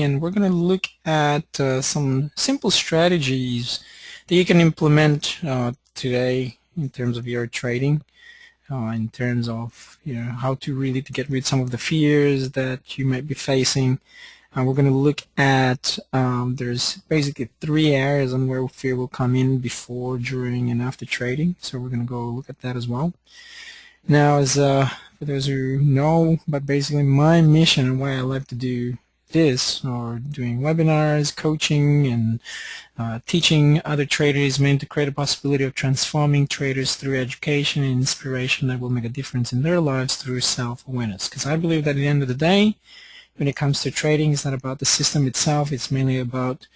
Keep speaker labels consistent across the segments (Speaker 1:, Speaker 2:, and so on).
Speaker 1: and we're going to look at some simple strategies that you can implement today in terms of your trading, in terms of how to really to get rid of some of the fears that you might be facing. We're going to look at there's basically 3 areas on where fear will come in before, during, and after trading. So we're going to go look at that as well. Now, as for those who know, but basically my mission and why I like to do this, or doing webinars, coaching, and teaching other traders, meant to create a possibility of transforming traders through education and inspiration that will make a difference in their lives through self-awareness. Because I believe that at the end of the day, when it comes to trading, it's not about the system itself, it's mainly about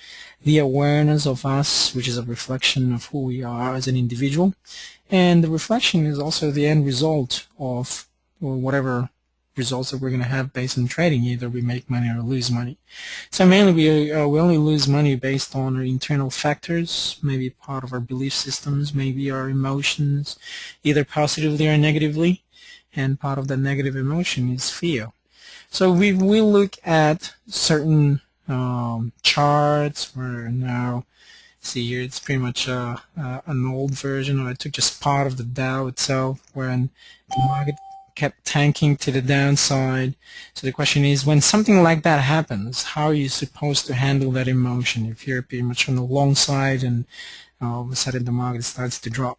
Speaker 1: the awareness of us, which is a reflection of who we are as an individual. And the reflection is also the end result of whatever results that we're going to have based on trading. Either we make money or lose money. So mainly we only lose money based on our internal factors, maybe part of our belief systems, maybe our emotions, either positively or negatively, and part of the negative emotion is fear. So we will look at certain charts where now, see here, it's pretty much an old version, or I took just part of the Dow itself when the market kept tanking to the downside. So the question is, when something like that happens, how are you supposed to handle that emotion if you're pretty much on the long side and all of a sudden the market starts to drop?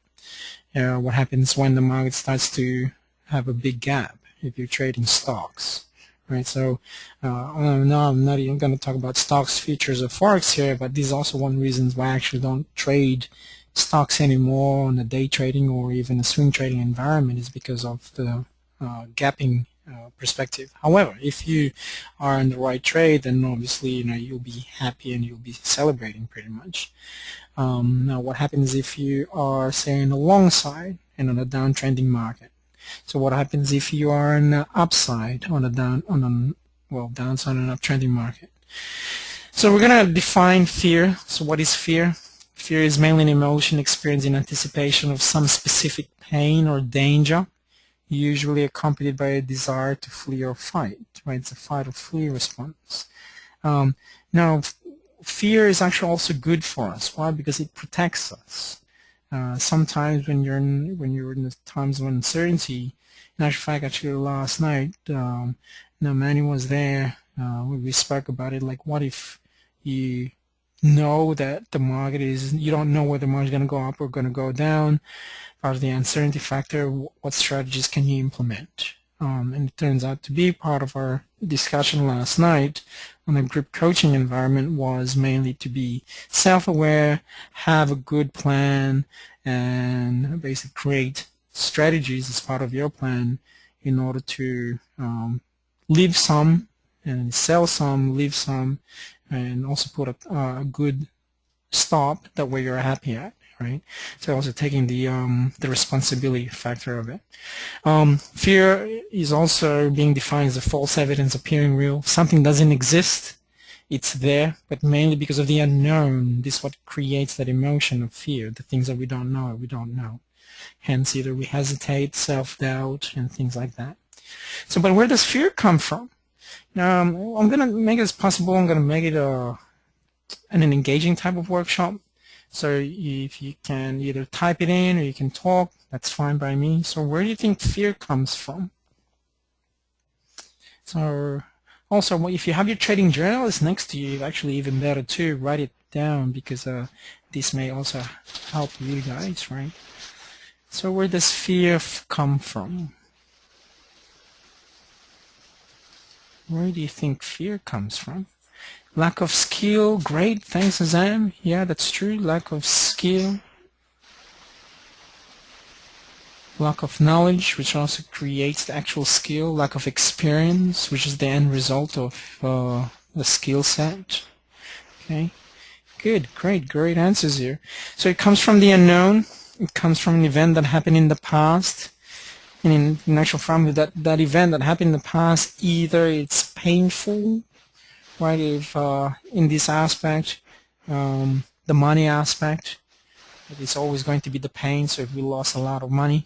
Speaker 1: What happens when the market starts to have a big gap if you're trading stocks? Right, so no, I'm not even going to talk about stocks, futures, or forex here, but this is also one reason why I actually don't trade stocks anymore on a day trading or even a swing trading environment, is because of the gapping perspective. However, if you are in the right trade, then obviously you'll be happy and you'll be celebrating pretty much. Now, what happens if you are, say, on the long side and on a downtrending market? So what happens if you are on the upside on a downside on an uptrending market? So we're going to define fear. So what is fear? Fear is mainly an emotion experienced in anticipation of some specific pain or danger, usually accompanied by a desire to flee or fight. Right? It's a fight or flee response. Now, fear is actually also good for us. Why? Because it protects us. Sometimes when you're in the times of uncertainty, in actual fact, actually last night, Manny was there. We spoke about it. Like, what if you know that the market you don't know whether the market is going to go up or going to go down? Part of the uncertainty factor, what strategies can you implement? And it turns out to be part of our discussion last night on the group coaching environment was mainly to be self-aware, have a good plan, and basically create strategies as part of your plan in order to leave some and sell some, leave some, and also put a good stop that way you're happy at. Right, so also taking the responsibility factor of it. Fear is also being defined as a false evidence appearing real. Something doesn't exist, it's there, but mainly because of the unknown. This is what creates that emotion of fear. The things that we don't know. Hence, either we hesitate, self-doubt, and things like that. So, but where does fear come from? Now, I'm going to make it as possible. I'm going to make it an engaging type of workshop. So if you can either type it in or you can talk, that's fine by me. So where do you think fear comes from? So also, if you have your trading journal is next to you, actually even better too, write it down, because this may also help you guys, right? So where does fear come from? Where do you think fear comes from? Lack of skill, great, thanks Azam. Yeah, that's true, lack of skill. Lack of knowledge, which also creates the actual skill. Lack of experience, which is the end result of the skill set. Okay, good, great answers here. So it comes from the unknown. It comes from an event that happened in the past. And in actual fact, that event that happened in the past, either it's painful, right, if in this aspect, the money aspect, it's always going to be the pain. So if we lost a lot of money,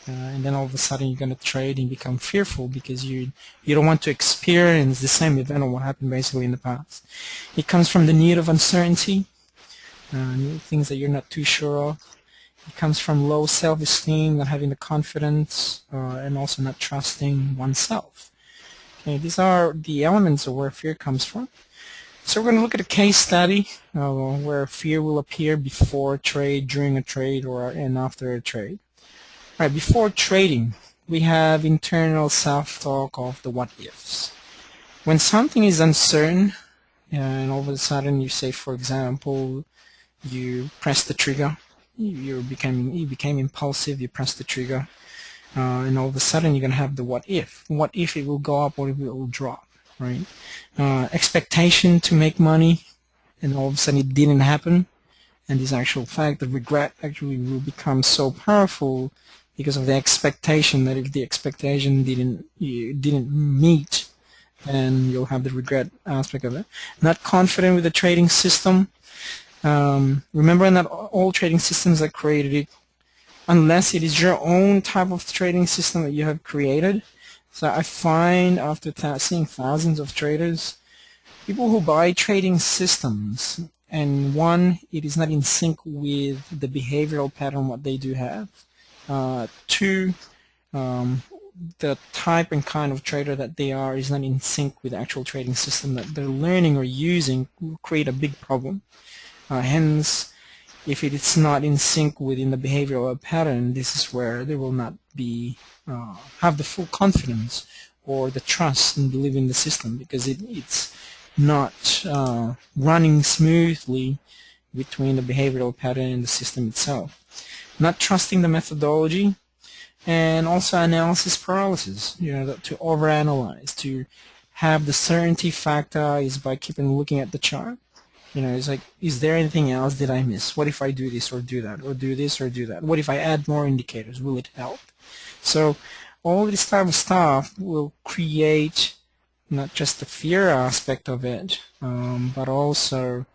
Speaker 1: and then all of a sudden you're going to trade and become fearful because you don't want to experience the same event or what happened basically in the past. It comes from the need of uncertainty, things that you're not too sure of. It comes from low self-esteem, not having the confidence, and also not trusting oneself. Okay, these are the elements of where fear comes from. So we're going to look at a case study where fear will appear before a trade, during a trade, and after a trade. All right, before trading, we have internal self-talk of the what-ifs. When something is uncertain, and all of a sudden you say, for example, you press the trigger, you became impulsive, you press the trigger, and all of a sudden you're going to have the what-if. What if it will go up, what if it will drop, right? Expectation to make money, and all of a sudden it didn't happen, and this actual fact, the regret actually will become so powerful because of the expectation that if the expectation didn't meet, then you'll have the regret aspect of it. Not confident with the trading system. Remember that all trading systems are created, unless it is your own type of trading system that you have created. So I find after seeing thousands of traders, people who buy trading systems, and one, it is not in sync with the behavioral pattern what they do have. Two, the type and kind of trader that they are is not in sync with the actual trading system that they're learning or using, will create a big problem. Hence, if it is not in sync within the behavioral pattern, this is where they will not be have the full confidence or the trust and believe in the system, because it's not running smoothly between the behavioral pattern and the system itself. Not trusting the methodology, and also analysis paralysis, to overanalyze, to have the certainty factor is by keeping looking at the chart. It's like, is there anything else that I miss? What if I do this or do that, or do this or do that? What if I add more indicators? Will it help? So all this type of stuff will create not just the fear aspect of it, but also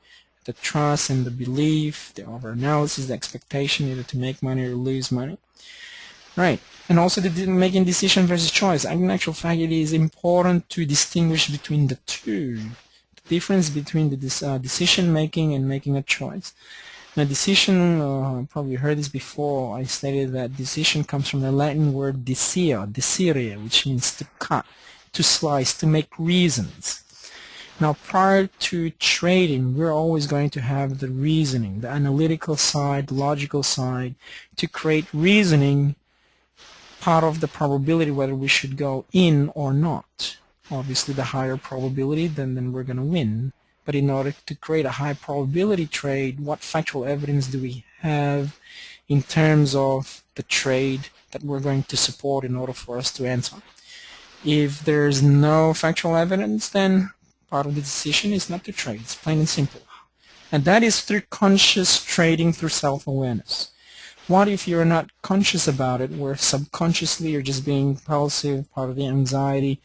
Speaker 1: the trust and the belief, the over-analysis, the expectation either to make money or lose money. Right. And also the making decision versus choice. In actual fact, it is important to distinguish between the two. The difference between the decision making and making a choice. Now, decision, probably heard this before. I stated that decision comes from the Latin word decidere, which means to cut, to slice, to make reasons. Now, prior to trading, we're always going to have the reasoning, the analytical side, the logical side, to create reasoning, part of the probability whether we should go in or not. Obviously, the higher probability, then we're going to win. But in order to create a high probability trade, what factual evidence do we have in terms of the trade that we're going to support in order for us to enter? If there's no factual evidence, then part of the decision is not to trade. It's plain and simple. And that is through conscious trading, through self-awareness. What if you're not conscious about it, where subconsciously you're just being impulsive, part of the anxiety,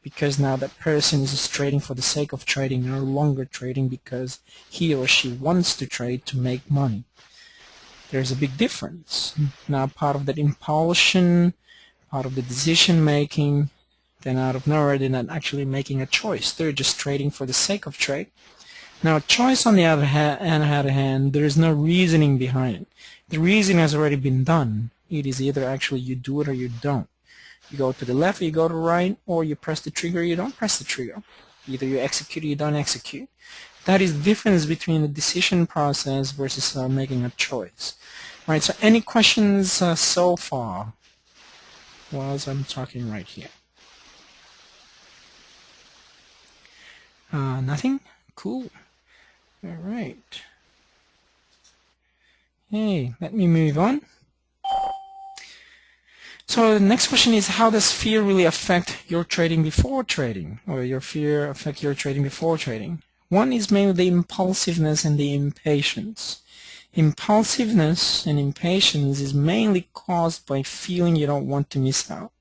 Speaker 1: because now that person is just trading for the sake of trading, no longer trading because he or she wants to trade to make money? There's a big difference. Now, part of that impulsion, part of the decision making, then out of nowhere they're not actually making a choice. They're just trading for the sake of trade. Now, a choice on the other hand, there is no reasoning behind it. The reasoning has already been done. It is either actually you do it or you don't. You go to the left or you go to the right, or you press the trigger or you don't press the trigger. Either you execute or you don't execute. That is the difference between the decision process versus making a choice. All right, so any questions so far whilst I'm talking right here? Nothing? Cool. All right. Hey, let me move on. So the next question is, how does fear really affect your trading before trading, or your fear affect your trading before trading? One is mainly the impulsiveness and the impatience. Impulsiveness and impatience is mainly caused by feeling you don't want to miss out.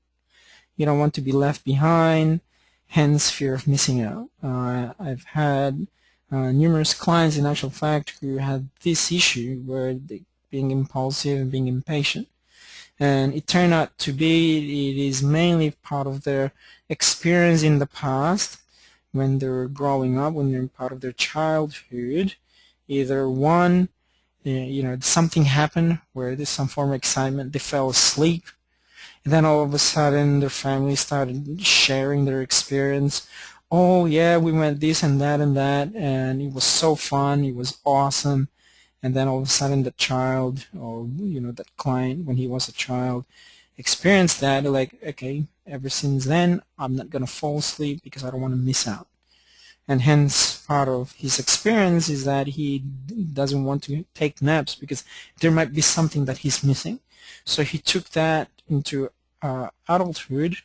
Speaker 1: You don't want to be left behind, hence fear of missing out. I've had numerous clients in actual fact who had this issue where they being impulsive and being impatient. And it turned out to be it is mainly part of their experience in the past when they were growing up, when they're part of their childhood. Either one, something happened where there's some form of excitement, they fell asleep, and then all of a sudden their family started sharing their experience. Oh yeah, we went this and that, and it was so fun, it was awesome. And then all of a sudden the child, or that client, when he was a child, experienced that. They're like, okay, ever since then I'm not going to fall asleep because I don't want to miss out. And hence part of his experience is that he doesn't want to take naps because there might be something that he's missing. So he took that into adulthood,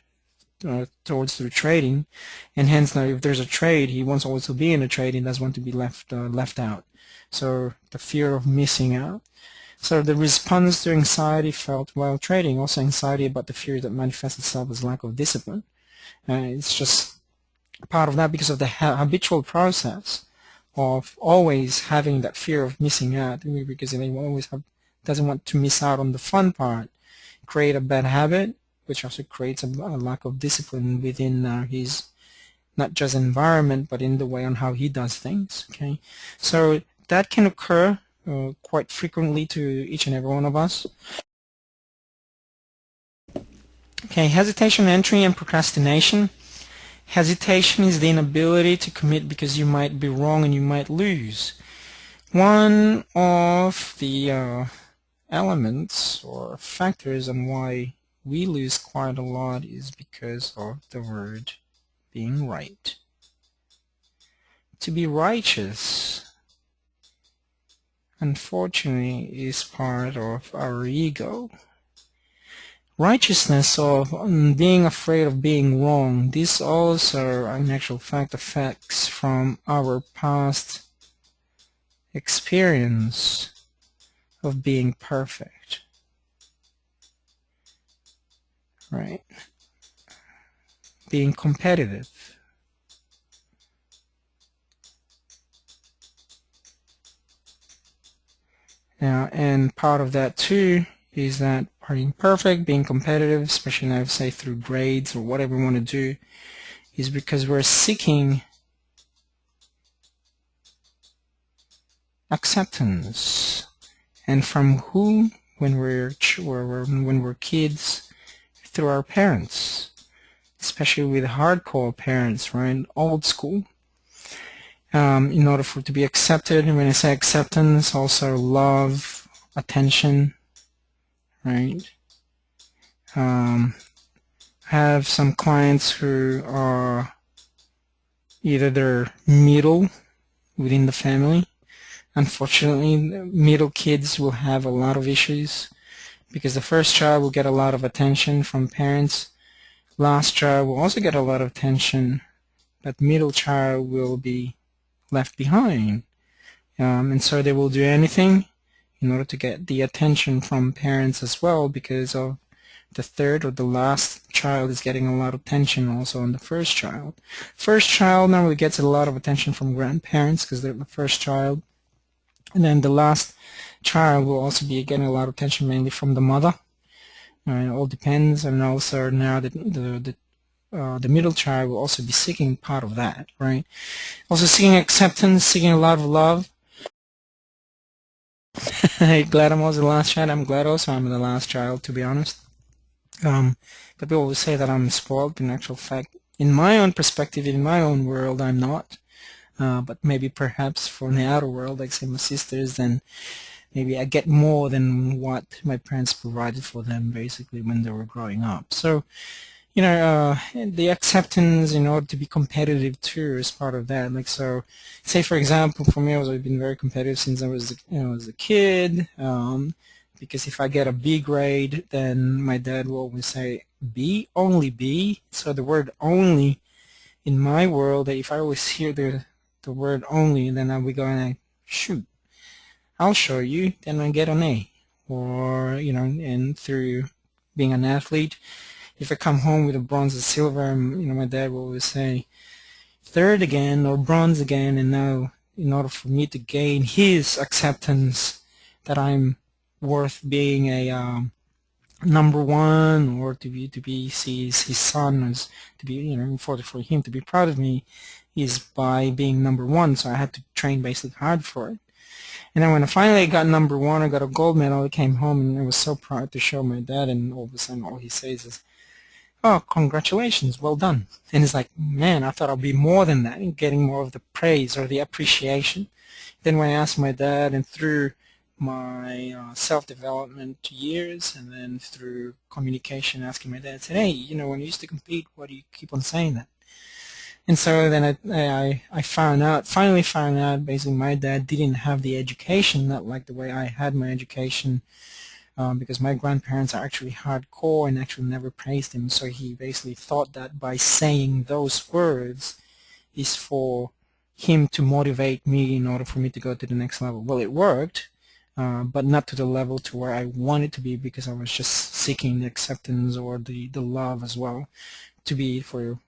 Speaker 1: towards the trading, and hence now if there's a trade, he wants always to be in a trade. He doesn't want to be left out. So the fear of missing out. So the response to anxiety felt while trading, also anxiety about the fear that manifests itself as lack of discipline. It's just part of that because of the habitual process of always having that fear of missing out, because he always doesn't want to miss out on the fun part, create a bad habit, which also creates a lack of discipline within his not just environment, but in the way on how he does things. Okay, so that can occur quite frequently to each and every one of us. Okay, hesitation, entry, and procrastination. Hesitation is the inability to commit because you might be wrong and you might lose. One of the elements or factors on why we lose quite a lot is because of the word being right. To be righteous, unfortunately, is part of our ego. Righteousness of being afraid of being wrong, this also in actual fact affects from our past experience of being perfect. Right? Being competitive. Now, and part of that too is that being perfect, being competitive, especially now say through grades or whatever we want to do, is because we're seeking acceptance. And from who? When we're kids, through our parents, especially with hardcore parents, right? Old school. In order for it to be accepted, and when I say acceptance, also love, attention, right? Have some clients who are either they're middle within the family. Unfortunately, middle kids will have a lot of issues because the first child will get a lot of attention from parents. Last child will also get a lot of attention, but middle child will be left behind. And so they will do anything in order to get the attention from parents as well, because of the third or the last child is getting a lot of attention also on the first child. First child normally gets a lot of attention from grandparents because they're the first child. And then the last child will also be getting a lot of attention mainly from the mother. It all depends, and also now that the middle child will also be seeking part of that, right? Also seeking acceptance, seeking a lot of love. Glad I'm also the last child. I'm glad also I'm the last child, to be honest. But people always say that I'm spoiled, but in actual fact, in my own perspective, in my own world, I'm not. But maybe perhaps from the outer world, like say my sisters, then maybe I get more than what my parents provided for them basically when they were growing up. So, the acceptance in order to be competitive too is part of that. Like, so, say for example, for me, I've been very competitive since I was, as a kid. Because if I get a B grade, then my dad will always say B, only B. So the word only in my world, if I always hear the word only, then I'll be going like, shoot, I'll show you, then I get an A. Or, and through being an athlete, if I come home with a bronze or silver, my dad will always say, third again or bronze again, and now in order for me to gain his acceptance that I'm worth being a number one, or to be sees his son as to be, for him to be proud of me, is by being number one. So I had to train basically hard for it. And then when I finally got number one, I got a gold medal. I came home and I was so proud to show my dad. And all of a sudden, all he says is, "Oh, congratulations, well done." And it's like, man, I thought I'd be more than that, and getting more of the praise or the appreciation. Then when I asked my dad, and through my self-development years, and then through communication, asking my dad, I said, "Hey, when you used to compete, why do you keep on saying that?" And so then I finally found out, basically my dad didn't have the education, not like the way I had my education, because my grandparents are actually hardcore and actually never praised him. So he basically thought that by saying those words is for him to motivate me in order for me to go to the next level. Well, it worked, but not to the level to where I wanted to be, because I was just seeking the acceptance or the love as well, to be for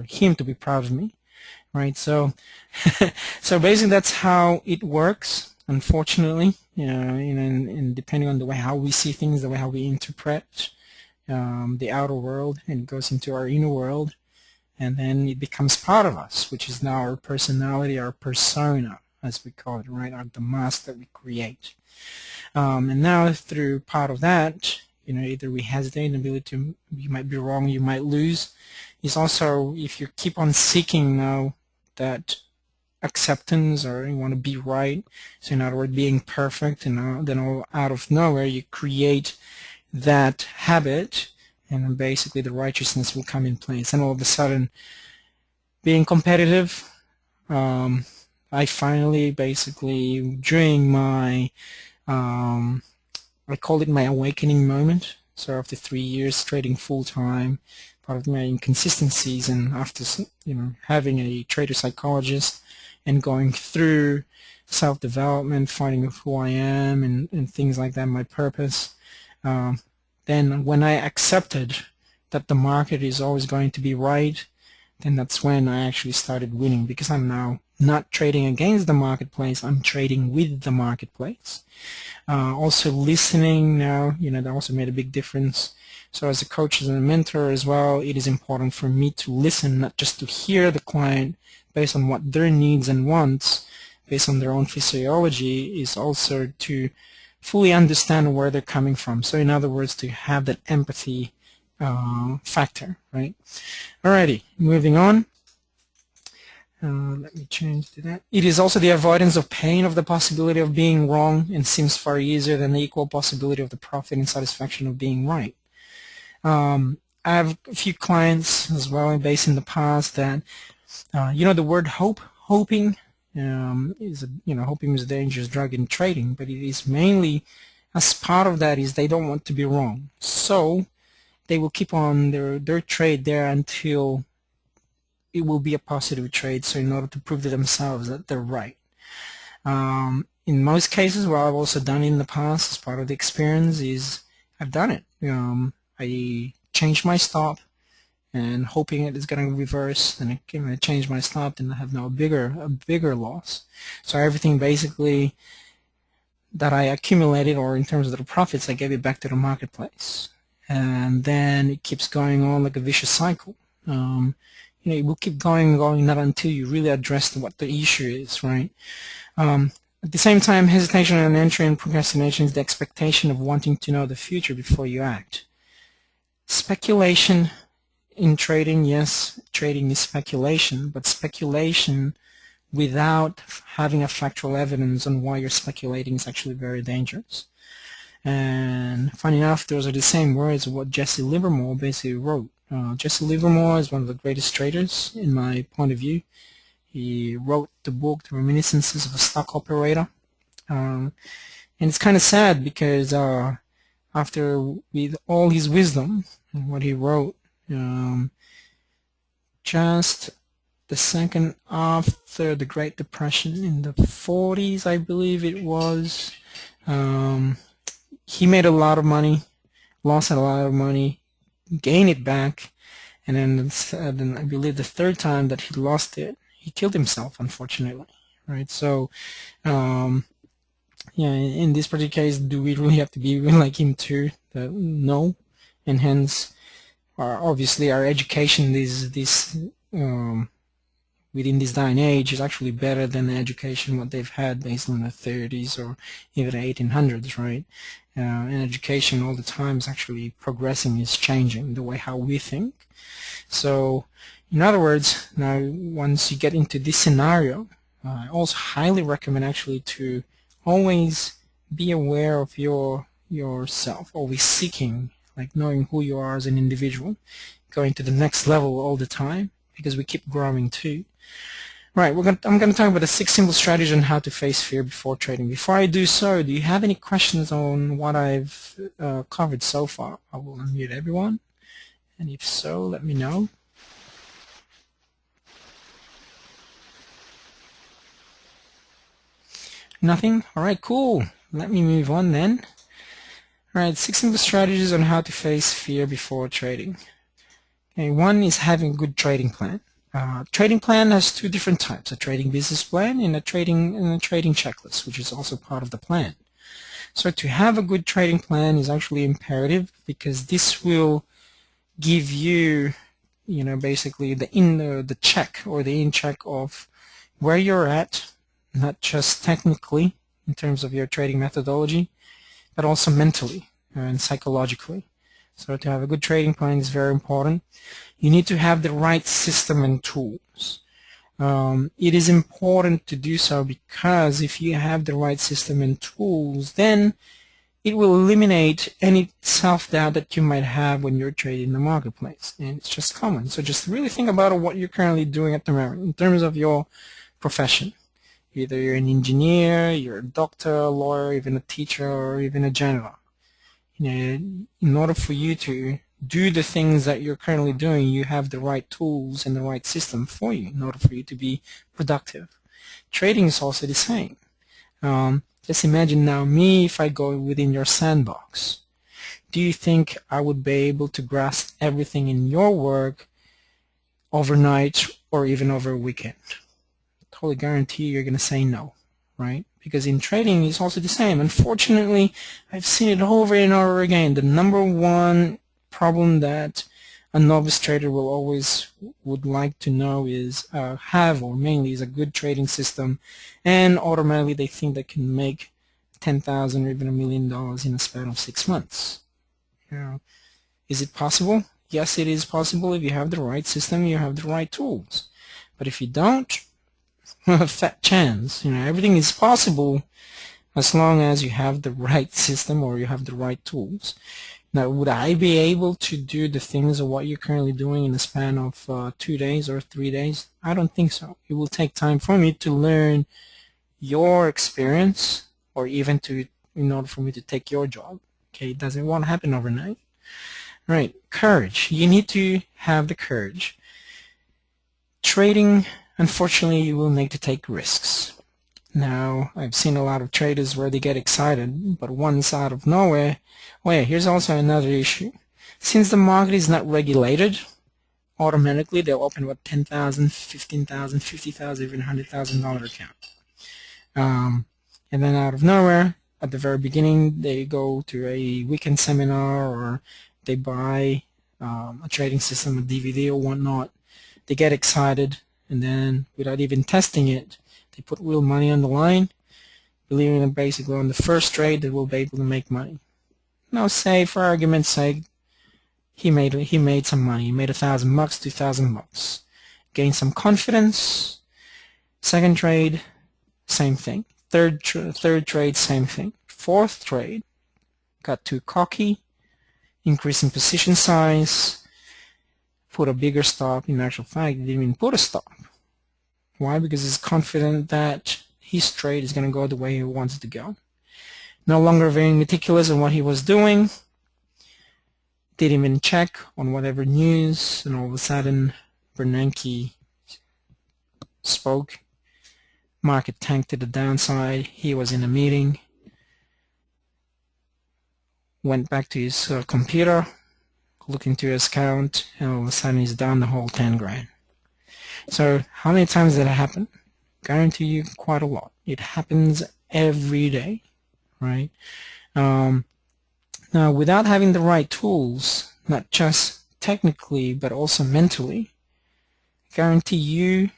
Speaker 1: him to be proud of me, right? So so basically that's how it works. Unfortunately, and depending on the way how we see things, the way how we interpret the outer world, and it goes into our inner world, and then it becomes part of us, which is now our personality, our persona, as we call it, right? The mask that we create. And now through part of that, either we hesitate, and ability to, you might be wrong, you might lose. Is also, if you keep on seeking now that acceptance, or you want to be right, so in other words, being perfect, and then all out of nowhere you create that habit, and then basically the righteousness will come in place, and all of a sudden, being competitive, I finally basically, during my I call it my awakening moment. So after 3 years trading full time, part of my inconsistencies, and after having a trader psychologist and going through self-development, finding who I am, and things like that, my purpose. Then when I accepted that the market is always going to be right, then that's when I actually started winning, because I'm now not trading against the marketplace, I'm trading with the marketplace. Also listening now, that also made a big difference. So as a coach and a mentor as well, it is important for me to listen, not just to hear the client based on what their needs and wants, based on their own physiology, is also to fully understand where they're coming from. So in other words, to have that empathy factor, right? Alrighty, moving on. Let me change to that. It is also the avoidance of pain of the possibility of being wrong, and seems far easier than the equal possibility of the profit and satisfaction of being right. I have a few clients as well, based in the past, that the word hoping hoping is a dangerous drug in trading, but it is mainly, as part of that, is they don't want to be wrong, so they will keep on their trade there until it will be a positive trade, so in order to prove to themselves that they're right. In most cases, what I've also done in the past as part of the experience is I've done it. I changed my stop, and hoping it is going to reverse, and I change my stop, and I have now a bigger loss. So everything basically that I accumulated, or in terms of the profits, I gave it back to the marketplace, and then it keeps going on like a vicious cycle. It will keep going and going, not until you really address what the issue is, right? At the same time, hesitation and entry and procrastination is the expectation of wanting to know the future before you act. Speculation in trading, yes, trading is speculation, but speculation without having a factual evidence on why you're speculating is actually very dangerous. And funny enough, those are the same words of what Jesse Livermore basically wrote. Jesse Livermore is one of the greatest traders in my point of view. He wrote the book, The Reminiscences of a Stock Operator. And it's kind of sad, because after, with all his wisdom and what he wrote, just the second after the Great Depression in the 40s, I believe it was, he made a lot of money, lost a lot of money, gained it back, and then I believe the third time that he lost it, he killed himself, unfortunately, right? So Yeah, in this particular case, do we really have to be like him too? No, and hence, obviously, our education um, within this day and age is actually better than the education what they've had based on the 30s or even the 1800s, right? And education all the time is actually progressing, is changing the way how we think. So, in other words, now once you get into this scenario, I also highly recommend actually to always be aware of yourself, always seeking, like knowing who you are as an individual, going to the next level all the time because we keep growing too. Right, I'm going to talk about the 6 simple strategies on how to face fear before trading. Before I do so, do you have any questions on what I've covered so far? I will unmute everyone, and if so, let me know. Nothing? Alright, cool. Let me move on then. Alright, 6 simple strategies on how to face fear before trading. Okay, one is having a good trading plan. Trading plan has 2 different types, a trading business plan and a trading checklist, which is also part of the plan. So to have a good trading plan is actually imperative because this will give you, basically the check or the in check of where you're at, not just technically in terms of your trading methodology, but also mentally and psychologically. So to have a good trading plan is very important. You need to have the right system and tools. It is important to do so because if you have the right system and tools, then it will eliminate any self-doubt that you might have when you're trading in the marketplace. And it's just common. So just really think about what you're currently doing at the moment in terms of your profession. Either you're an engineer, you're a doctor, a lawyer, even a teacher, or even a janitor. In order for you to do the things that you're currently doing, you have the right tools and the right system for you in order for you to be productive. Trading is also the same. Just imagine now me if I go within your sandbox. Do you think I would be able to grasp everything in your work overnight or even over a weekend? Totally guarantee you're going to say no, right? Because in trading it's also the same. Unfortunately, I've seen it over and over again. The number one problem that a novice trader will always would like to know is have, or mainly, is a good trading system, and automatically they think they can make 10,000 or even $1,000,000 in a span of 6 months. Is it possible? Yes, it is possible if you have the right system, you have the right tools. But if you don't, fat chance. Everything is possible as long as you have the right system or you have the right tools. Now, would I be able to do the things of what you're currently doing in the span of 2 days or 3 days? I don't think so. It will take time for me to learn your experience, or even in order for me to take your job. Okay, it doesn't want to happen overnight. Right, courage. You need to have the courage. Trading, unfortunately, you will need to take risks. Now, I've seen a lot of traders where they get excited, but once out of nowhere, yeah, here's also another issue. Since the market is not regulated, automatically they'll open what, 10,000, 15,000, 50,000, even $100,000 account. And then out of nowhere, at the very beginning, they go to a weekend seminar or they buy a trading system, a DVD or whatnot. They get excited, and then without even testing it, they put real money on the line, believing that basically on the first trade they will be able to make money. Now, say for argument's sake, he made some money. He made $1,000, $2,000. Gained some confidence. Second trade, same thing. Third trade, same thing. Fourth trade, got too cocky, increasing position size, put a bigger stop. In actual fact, he didn't even put a stop. Why? Because he's confident that his trade is going to go the way he wants it to go. No longer very meticulous in what he was doing. Didn't even check on whatever news, and all of a sudden Bernanke spoke. Market tanked to the downside. He was in a meeting. Went back to his computer, looked into his account, and all of a sudden he's down the whole 10 grand. So how many times did it happen? Guarantee you quite a lot. It happens every day. right? Um, Now, without having the right tools, not just technically but also mentally, guarantee you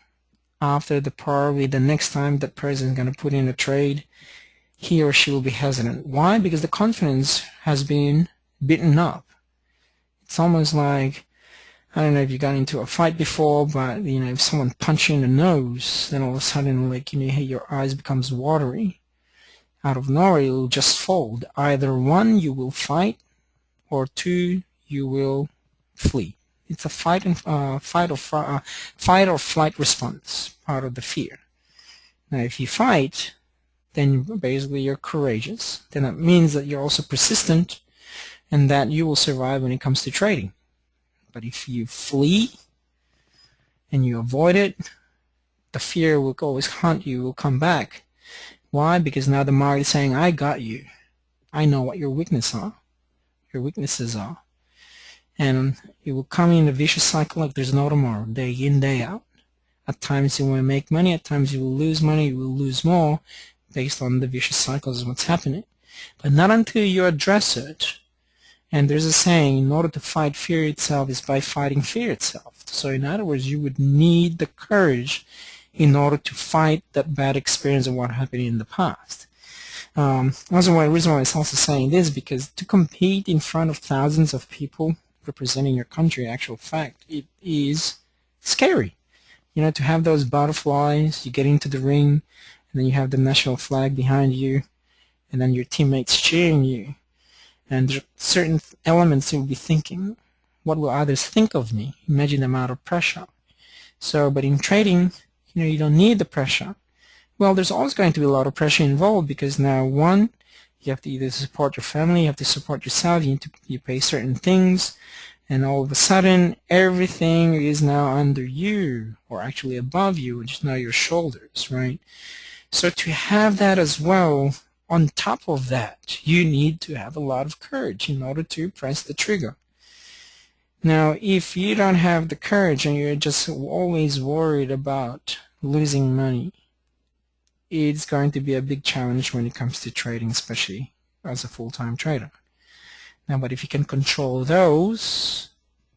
Speaker 1: after probably the next time that person is going to put in a trade, he or she will be hesitant. Why? Because the confidence has been beaten up. It's almost like, I don't know if you got into a fight before, but if someone punches you in the nose, then all of a sudden, like, hey, your eyes becomes watery. Out of nowhere, it will just fold. Either one, you will fight, or two, you will flee. It's a fight or flight response, part of the fear. Now, if you fight, then basically you're courageous. Then that means that you're also persistent and that you will survive when it comes to trading. But if you flee and you avoid it, the fear will always haunt you, will come back. Why? Because now the market is saying, I got you. I know what your weaknesses are. And it will come in a vicious cycle like there's no tomorrow, day in, day out. At times you will make money, at times you will lose money, you will lose more based on the vicious cycles of what's happening. But not until you address it. And there's a saying, in order to fight fear itself is by fighting fear itself. So in other words, you would need the courage in order to fight that bad experience of what happened in the past. Also, one reason why I was also saying this, because to compete in front of thousands of people representing your country, actual fact, it is scary. To have those butterflies, you get into the ring, and then you have the national flag behind you, and then your teammates cheering you. And there are certain elements you'll be thinking, what will others think of me? Imagine the amount of pressure. So, but in trading, you don't need the pressure. Well, there's always going to be a lot of pressure involved because now, one, you have to either support your family, you have to support yourself, you pay certain things, and all of a sudden, everything is now under you, or actually above you, which is now your shoulders, right? So to have that as well, on top of that, you need to have a lot of courage in order to press the trigger. Now, if you don't have the courage and you're just always worried about losing money, it's going to be a big challenge when it comes to trading, especially as a full-time trader. Now, but if you can control those,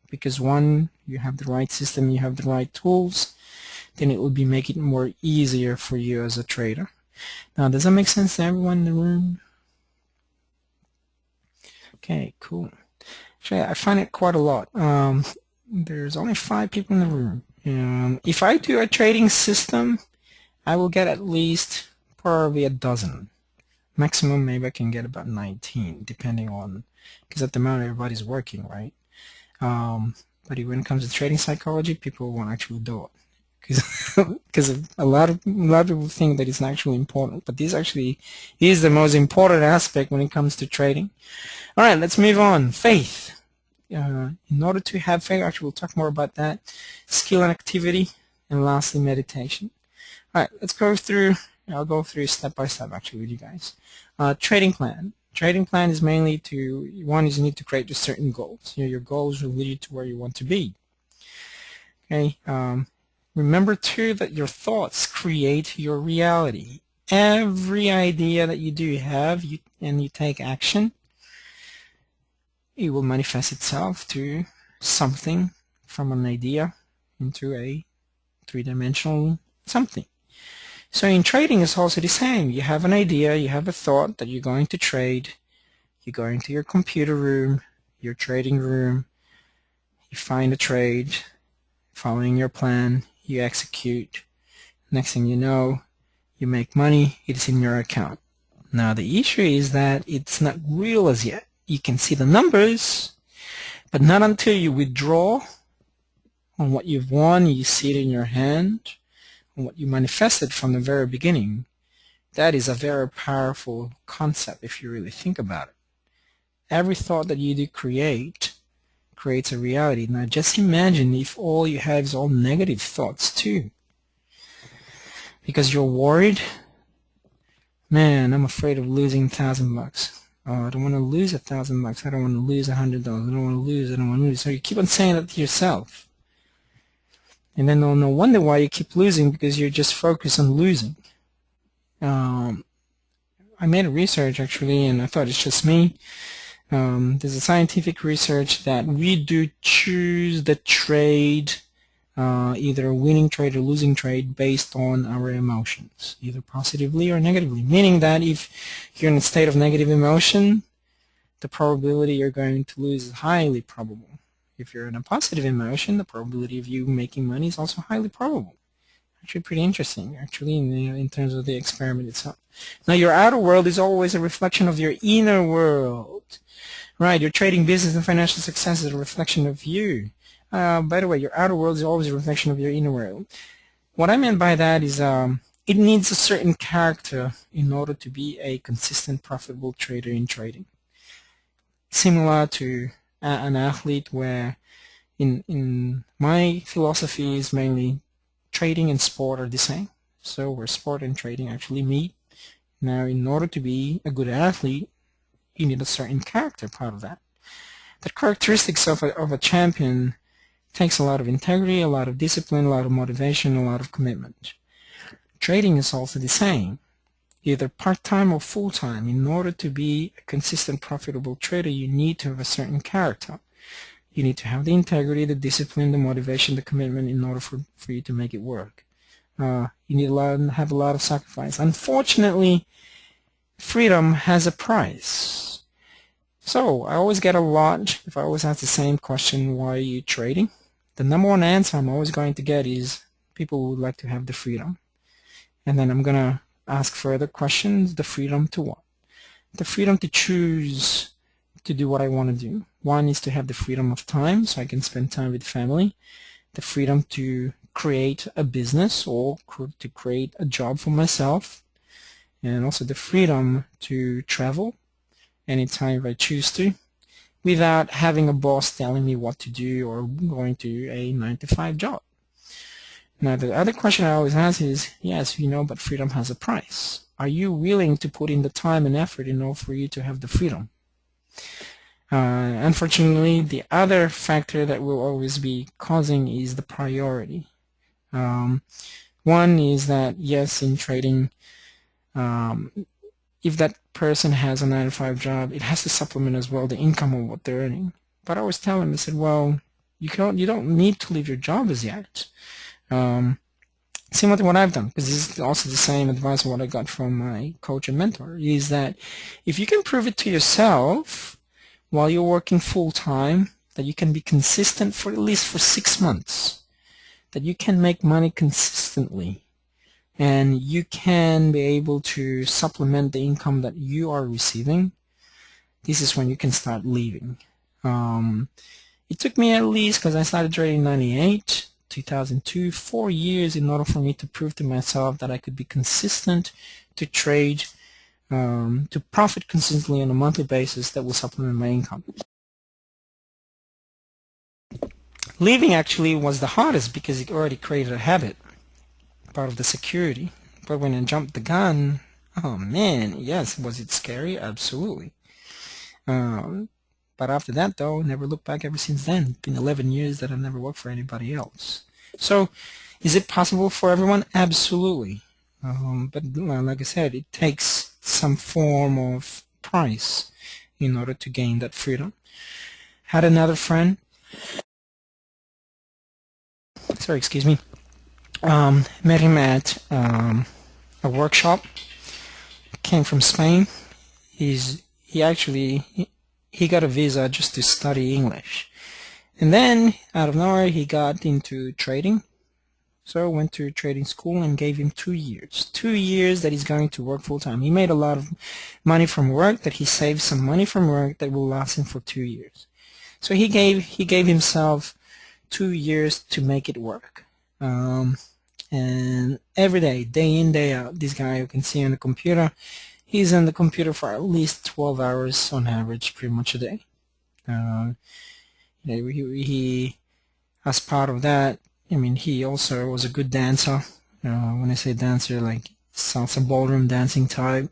Speaker 1: because one, you have the right system, you have the right tools, then it will be making it more easier for you as a trader. Now, does that make sense to everyone in the room? Okay, cool. Actually, I find it quite a lot. There's only 5 people in the room. If I do a trading system, I will get at least probably a dozen. Maximum, maybe I can get about 19, depending on, because at the moment everybody's working, right? But when it comes to trading psychology, people won't actually do it, because a lot of people think that it's not actually important, but this actually is the most important aspect when it comes to trading. All right, let's move on. Faith. In order to have faith, actually we'll talk more about that. Skill and activity, and lastly meditation. All right, let's go through. I'll go through step by step actually with you guys. Trading plan. Trading plan is mainly one is you need to create just certain goals. Your goals will lead you to where you want to be. Okay. Remember too that your thoughts create your reality. Every idea that you do have and you take action, it will manifest itself to something from an idea into a 3-dimensional something. So in trading, it's also the same. You have an idea, you have a thought that you're going to trade, you go into your computer room, your trading room, you find a trade, following your plan, you execute. Next thing you know, you make money, it's in your account. Now the issue is that it's not real as yet. You can see the numbers, but not until you withdraw on what you've won, you see it in your hand, on what you manifested from the very beginning. That is a very powerful concept if you really think about it. Every thought that you do creates a reality. Now just imagine if all you have is all negative thoughts too. Because you're worried, man, I'm afraid of losing $1,000. Oh, I don't want to lose $1,000. I don't want to lose $100. I don't want to lose. I don't want to lose. So you keep on saying that to yourself. And then no wonder why you keep losing, because you're just focused on losing. I I made a research actually, and I thought it's just me. There's a scientific research that we do choose the trade, either a winning trade or losing trade, based on our emotions, either positively or negatively. Meaning that if you're in a state of negative emotion, the probability you're going to lose is highly probable. If you're in a positive emotion, the probability of you making money is also highly probable. Actually pretty interesting, actually, in terms of the experiment itself. Now, your outer world is always a reflection of your inner world. Right, your trading, business, and financial success is a reflection of you. By the way, your outer world is always a reflection of your inner world. What I meant by that is it needs a certain character in order to be a consistent, profitable trader in trading. Similar to an athlete, where in my philosophy is mainly trading and sport are the same. So where sport and trading actually meet. Now, in order to be a good athlete, you need a certain character part of that. The characteristics of a champion takes a lot of integrity, a lot of discipline, a lot of motivation, a lot of commitment. Trading is also the same, either part-time or full-time. In order to be a consistent, profitable trader, you need to have a certain character. You need to have the integrity, the discipline, the motivation, the commitment in order for you to make it work. You need to have a lot of sacrifice. Unfortunately, freedom has a price. So I always get a lot, if I always ask the same question, why are you trading? The number one answer I'm always going to get is people would like to have the freedom. And then I'm going to ask further questions, the freedom to what? The freedom to choose to do what I want to do. One is to have the freedom of time, so I can spend time with family. The freedom to create a business or to create a job for myself. And also the freedom to travel anytime I choose to, without having a boss telling me what to do or going to a 9-to-5 job. Now, the other question I always ask is, yes, we know, but freedom has a price. Are you willing to put in the time and effort in order for you to have the freedom? Unfortunately, the other factor that will always be causing is the priority. One is that, yes, in trading, if that person has a 9-to-5 job, it has to supplement as well the income of what they're earning. But I always tell them, I said, well, you don't need to leave your job as yet. Similar to what I've done, because this is also the same advice of what I got from my coach and mentor, is that if you can prove it to yourself while you're working full-time, that you can be consistent for at least for 6 months, that you can make money consistently, and you can be able to supplement the income that you are receiving, this is when you can start leaving. It took me at least, because I started trading in 98, 2002, 4 years in order for me to prove to myself that I could be consistent to trade, to profit consistently on a monthly basis that will supplement my income. Leaving actually was the hardest because it already created a habit, part of the security. But when I jumped the gun, oh man, yes, was it scary? Absolutely. But after that, though, never looked back ever since then. It's been 11 years that I've never worked for anybody else. So, is it possible for everyone? Absolutely. But like I said, it takes some form of price in order to gain that freedom. Had another friend, excuse me, met him at a workshop. Came from Spain. He got a visa just to study English. And then, out of nowhere, he got into trading. So went to trading school and gave him 2 years. 2 years that he's going to work full-time. He made a lot of money from work, that he saved some money from work that will last him for 2 years. So he gave himself 2 years to make it work. And every day, day in, day out, this guy you can see on the computer, he's on the computer for at least 12 hours on average, pretty much a day. He, as part of that, I mean, he also was a good dancer. When I say dancer, like salsa ballroom dancing type.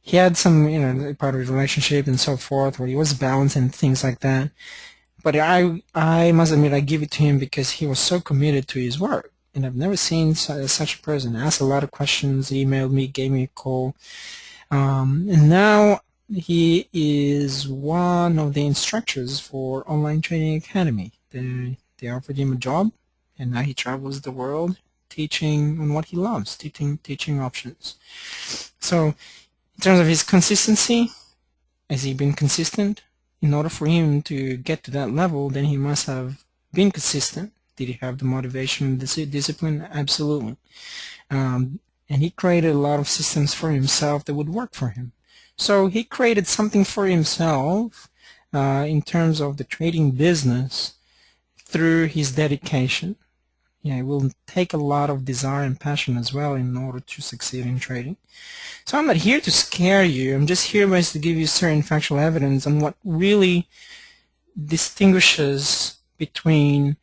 Speaker 1: He had some, part of his relationship and so forth, where he was balanced and things like that. But I must admit, I give it to him because he was so committed to his work. and I've never seen such a person. Asked a lot of questions, emailed me, gave me a call, and now he is one of the instructors for Online Training Academy. They offered him a job, and now he travels the world teaching on what he loves, teaching options. So in terms of his consistency, has he been consistent? In order for him to get to that level, then he must have been consistent. Did he have the motivation, the discipline? Absolutely. And he created a lot of systems for himself that would work for him. So he created something for himself in terms of the trading business through his dedication. Yeah, it will take a lot of desire and passion as well in order to succeed in trading. So I'm not here to scare you. I'm just here to give you certain factual evidence on what really distinguishes between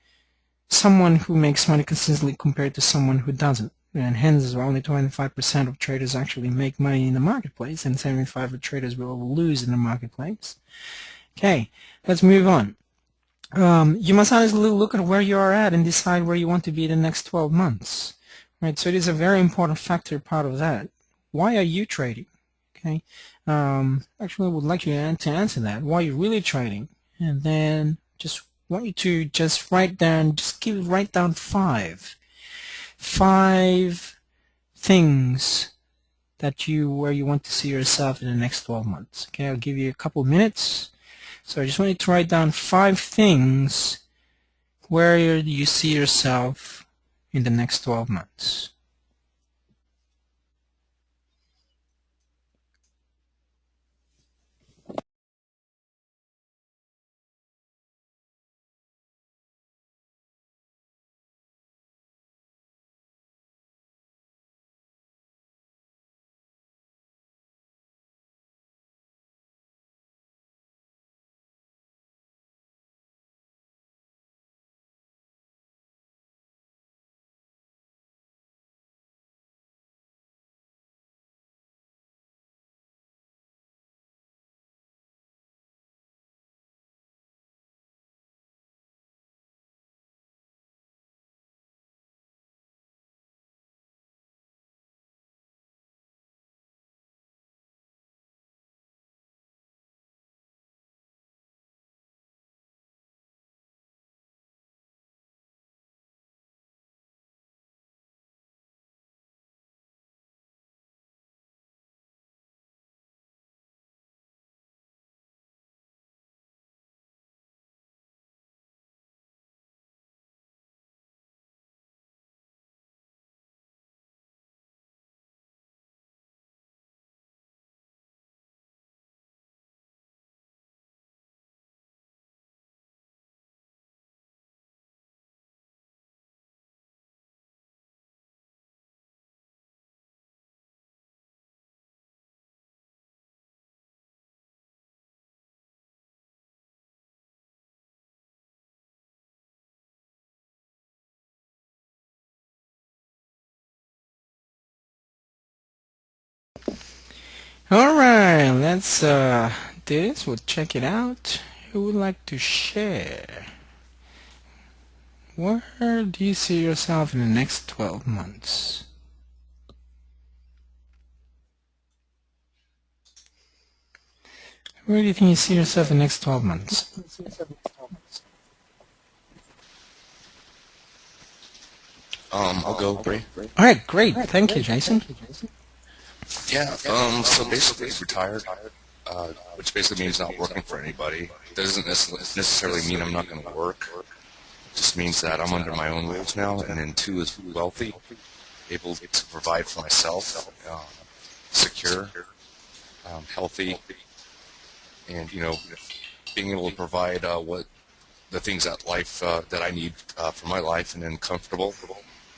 Speaker 1: someone who makes money consistently compared to someone who doesn't. And hence, only 25% of traders actually make money in the marketplace, and 75% of traders will lose in the marketplace. Okay, let's move on. You must honestly look at where you are at and decide where you want to be the next 12 months. Right, so it is a very important factor part of that. Why are you trading? Okay, actually, I would like you to answer that. Why are you really trading? And then just want you to just write down, write down five things that where you want to see yourself in the next 12 months. Okay, I'll give you a couple minutes. So I just want you to write down 5 things where you see yourself in the next 12 months. Alright, let's do this. We'll check it out. Who would like to share? Where do you see yourself in the next 12 months? Where do you think you see yourself in the next 12 months?
Speaker 2: I'll go, Bray.
Speaker 1: Alright, great. Thank you, Jason.
Speaker 2: Yeah, so basically retired, which basically means not working for anybody. Doesn't necessarily mean I'm not going to work. It just means that I'm under my own rules now, and then 2 is wealthy, able to provide for myself, secure, healthy, and, being able to provide what the things that life, that I need for my life, and then comfortable.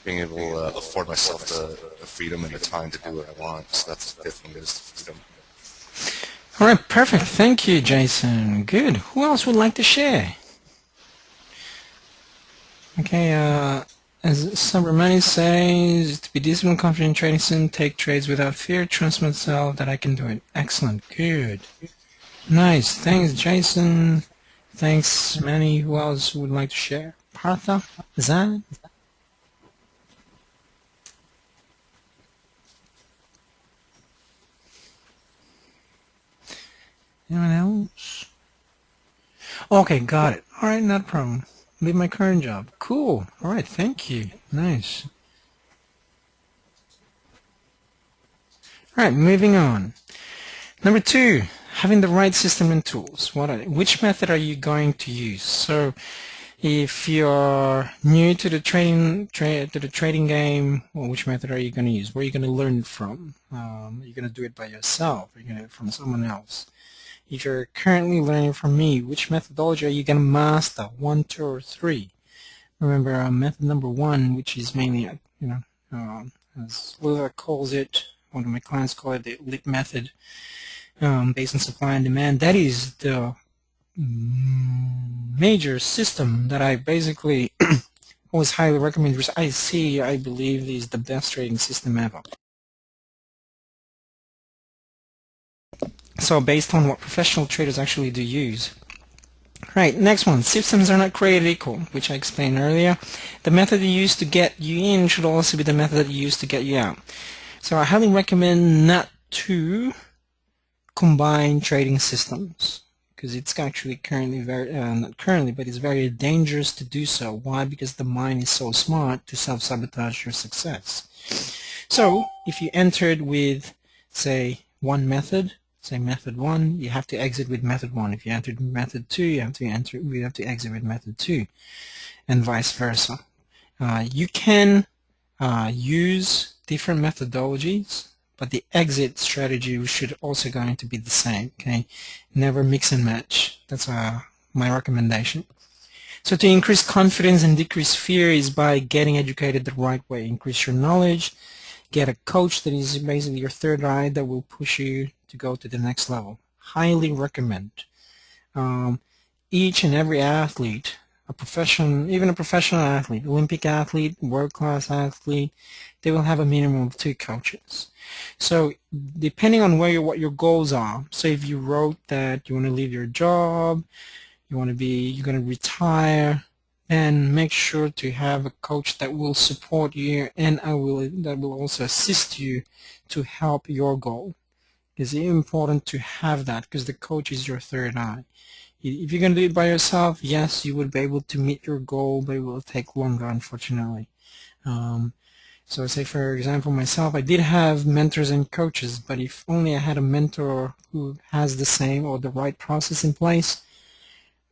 Speaker 2: Being able to afford myself the freedom and the time to do what I want. So that's the 5th one, is freedom.
Speaker 1: All right, perfect. Thank you, Jason. Good. Who else would like to share? Okay, as Subramani says, to be disciplined, confident, trading sim, take trades without fear, trust myself that I can do it. Excellent. Good. Nice. Thanks, Jason. Thanks, Manny. Who else would like to share? Partha? Zan? Anyone else? Okay, got it. All right, not a problem. Leave my current job. Cool. All right, thank you. Nice. All right, moving on. Number two, having the right system and tools. Which method are you going to use? So, if you're new to the trading game, well, which method are you going to use? Where are you going to learn it from? Are you going to do it by yourself? Are you going to do it from someone else? If you're currently learning from me, which methodology are you going to master? 1, 2, or 3? Remember, method number 1, which is mainly, as Lula calls it, one of my clients call it the LIT method, based on supply and demand. That is the major system that I basically always highly recommend, which I believe is the best trading system ever. So based on what professional traders actually do use. Right, next one. Systems are not created equal, which I explained earlier. The method you use to get you in should also be the method that you use to get you out. So I highly recommend not to combine trading systems, because it's actually currently not currently, but it's very dangerous to do so. Why? Because the mind is so smart to self-sabotage your success. So if you entered with, say, one method, say method 1, you have to exit with method 1. If you entered method 2, you have to exit with method 2, and vice versa. You can use different methodologies, but the exit strategy should also going to be the same. Okay, never mix and match. That's my recommendation. So to increase confidence and decrease fear is by getting educated the right way. Increase your knowledge. Get a coach that is basically your third eye that will push you to go to the next level. Highly recommend. Each and every athlete, even a professional athlete, Olympic athlete, world-class athlete, they will have a minimum of 2 coaches. So depending on what your goals are, so if you wrote that you want to leave your job, you're going to retire, and make sure to have a coach that will support you and that will also assist you to help your goal. It's important to have that because the coach is your third eye. If you're going to do it by yourself, yes, you would be able to meet your goal, but it will take longer, unfortunately. So say, for example, myself, I did have mentors and coaches, but if only I had a mentor who has the same or the right process in place,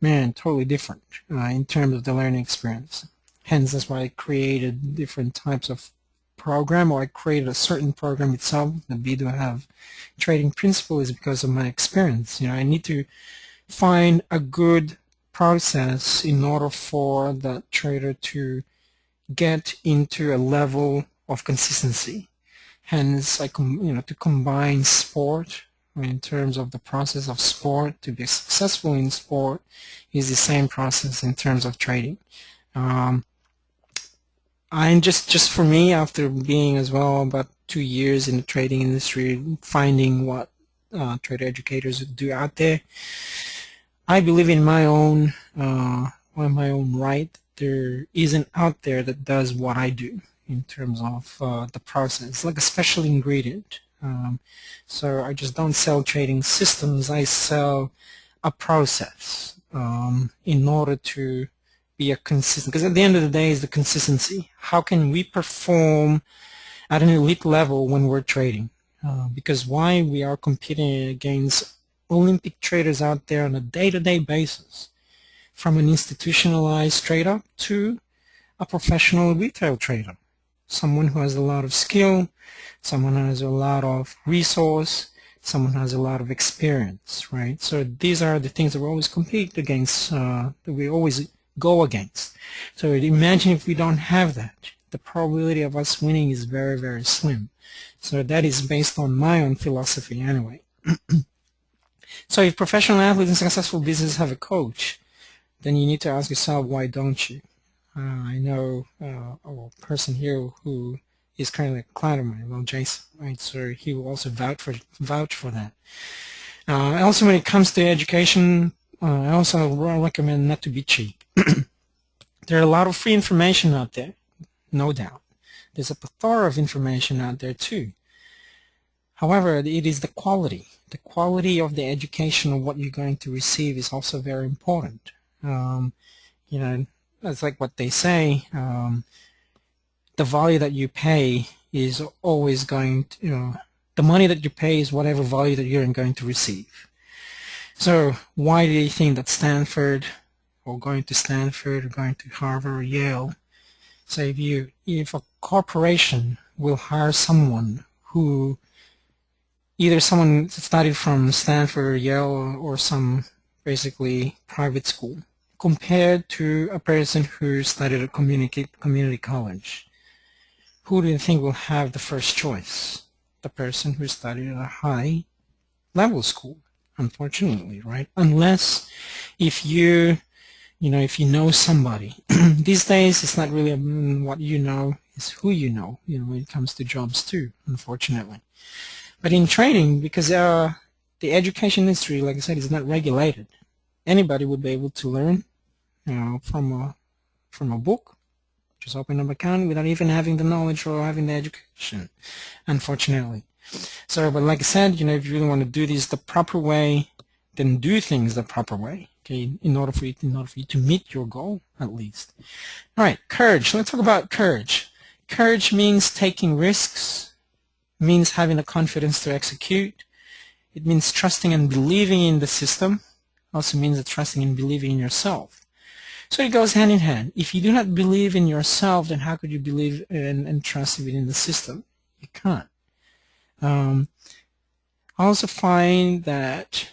Speaker 1: man, totally different in terms of the learning experience. Hence, that's why I created different types of program, or I created a certain program itself. The BDO have trading principle is because of my experience. I need to find a good process in order for the trader to get into a level of consistency. Hence, to combine sport in terms of the process of sport to be successful in sport is the same process in terms of trading. And just for me, after being as well about 2 years in the trading industry, finding what trader educators do out there, I believe in my own right. There isn't out there that does what I do in terms of the process, like a special ingredient. So I just don't sell trading systems. I sell a process in order to be a consistent. Because at the end of the day, is the consistency. How can we perform at an elite level when we're trading? Because why we are competing against Olympic traders out there on a day-to-day basis, from an institutionalized trader to a professional retail trader, someone who has a lot of skill, someone who has a lot of resource, someone who has a lot of experience, right? So these are the things that we always compete against, that we always go against. So imagine if we don't have that. The probability of us winning is very, very slim. So that is based on my own philosophy anyway. So if professional athletes and successful businesses have a coach, then you need to ask yourself, why don't you? I know a person here who is currently a client of mine, well, Jason, right? So he will also vouch for that. Also, when it comes to education, I also recommend not to be cheap. There are a lot of free information out there, no doubt. There's a plethora of information out there too. However, it is the quality. The quality of the education of what you're going to receive is also very important. You know, that's like what they say. The value that you pay is always going to, the money that you pay is whatever value that you're going to receive. So why do you think that Stanford, or going to Stanford, or going to Harvard or Yale, so if a corporation will hire someone who either someone studied from Stanford or Yale or some basically private school compared to a person who studied at community college, who do you think will have the first choice? The person who studied at a high level school, unfortunately, right? Unless if if you know somebody. These days it's not really what you know, it's who you know, when it comes to jobs too, unfortunately. But in trading, because the education industry, like I said, is not regulated, anybody would be able to learn from a book, just open up an account without even having the knowledge or having the education, unfortunately. So, but like I said, if you really want to do this the proper way, then do things the proper way, okay, in order for you to meet your goal, at least. All right, courage. Let's talk about courage. Courage means taking risks, means having the confidence to execute. It means trusting and believing in the system. Also means that trusting and believing in yourself. So it goes hand in hand. If you do not believe in yourself, then how could you believe and trust within the system? You can't. I also find that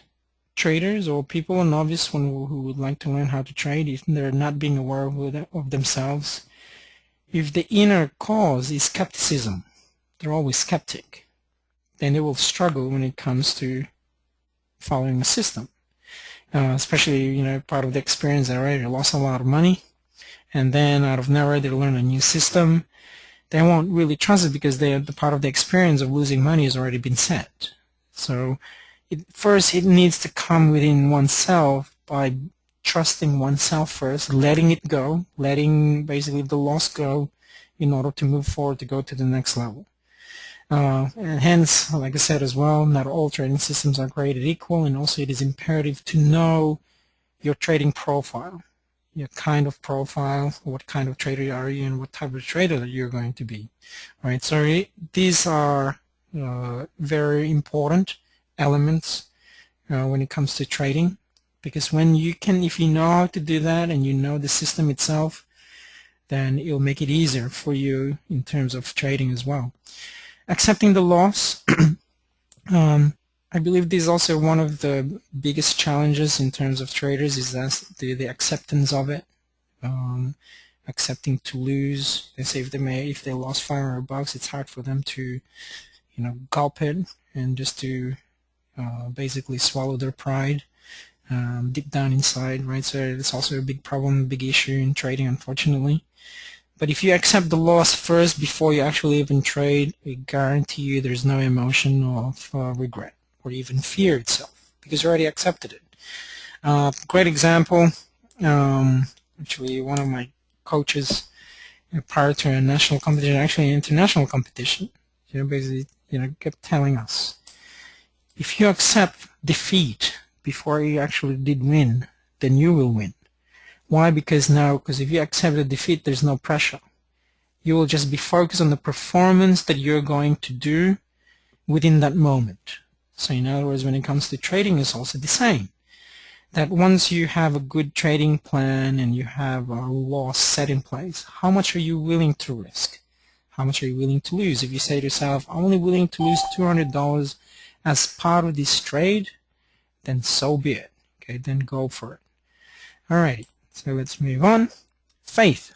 Speaker 1: traders or people, novice who would like to learn how to trade, if they're not being aware of themselves, if the inner cause is skepticism, they're always skeptic, then they will struggle when it comes to following a system. Especially, part of the experience, they already lost a lot of money, and then out of nowhere they learn a new system. They won't really trust it because the part of the experience of losing money has already been set. So first it needs to come within oneself by trusting oneself first, letting it go, letting basically the loss go in order to move forward to go to the next level. And hence, like I said as well, not all trading systems are created equal, and also it is imperative to know your trading profile, your kind of profile, what kind of trader are you, and what type of trader that you're going to be. All right, so these are very important elements when it comes to trading, because if you know how to do that and you know the system itself, then it'll make it easier for you in terms of trading as well. Accepting the loss, I believe this is also one of the biggest challenges in terms of traders, is that the acceptance of it, accepting to lose. They say if they lost $500, it's hard for them to gulp it and just to basically swallow their pride deep down inside, right? So it's also a big problem, big issue in trading, unfortunately. But if you accept the loss first before you actually even trade, I guarantee you there's no emotion of regret or even fear itself, because you already accepted it. Great example, actually one of my coaches prior to a national competition, actually an international competition, basically kept telling us, if you accept defeat before you actually did win, then you will win. Why? Because if you accept the defeat, there's no pressure. You will just be focused on the performance that you're going to do within that moment. So in other words, when it comes to trading, it's also the same. That once you have a good trading plan and you have a loss set in place, how much are you willing to risk? How much are you willing to lose? If you say to yourself, I'm only willing to lose $200 as part of this trade, then so be it. Okay, then go for it. All right. So let's move on. Faith.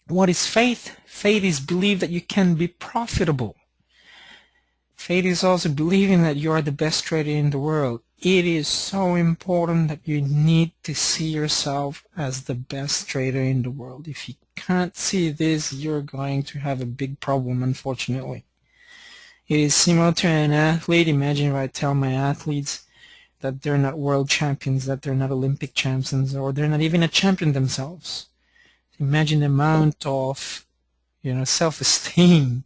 Speaker 1: What is faith? Faith is belief that you can be profitable. Faith is also believing that you are the best trader in the world. It is so important that you need to see yourself as the best trader in the world. If you can't see this, you're going to have a big problem, unfortunately. It is similar to an athlete. Imagine if I tell my athletes that they're not world champions, that they're not Olympic champions, or they're not even a champion themselves. Imagine the amount of self-esteem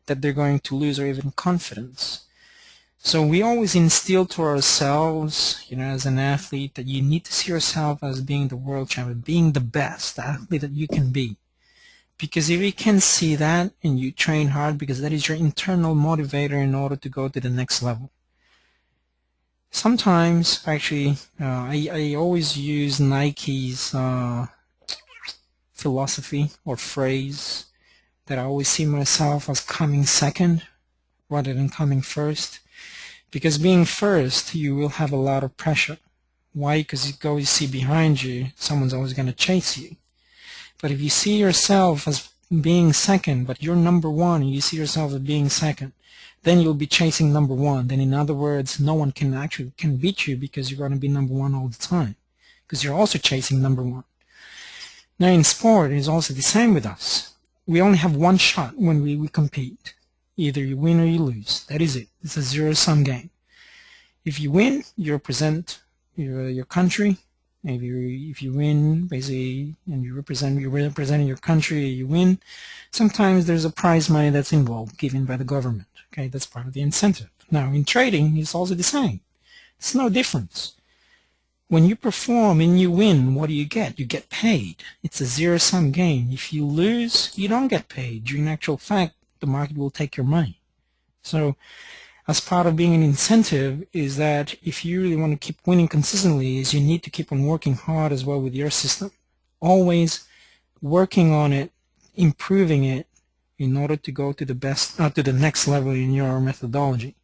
Speaker 1: that they're going to lose, or even confidence. So we always instill to ourselves, as an athlete, that you need to see yourself as being the world champion, being the best athlete that you can be. Because if you can see that and you train hard, because that is your internal motivator in order to go to the next level. Sometimes, actually, I always use Nike's philosophy or phrase that I always see myself as coming second rather than coming first. Because being first, you will have a lot of pressure. Why? Because you always see behind you, someone's always going to chase you. But if you see yourself as being second, but you're number one, and you see yourself as being second, then you'll be chasing number one. Then in other words, no one can beat you because you're going to be number one all the time, because you're also chasing number one. Now in sport, it's also the same with us. We only have one shot when we compete. Either you win or you lose. That is it. It's a zero-sum game. If you win, you represent your country. If you win, basically, and you're representing your country, you win. Sometimes there's a prize money that's involved, given by the government. Okay, that's part of the incentive. Now, in trading, it's also the same. It's no difference. When you perform and you win, what do you get? You get paid. It's a zero-sum game. If you lose, you don't get paid. In actual fact, the market will take your money. So as part of being an incentive is that if you really want to keep winning consistently, is you need to keep on working hard as well with your system. Always working on it, improving it in order to go to the next level in your methodology.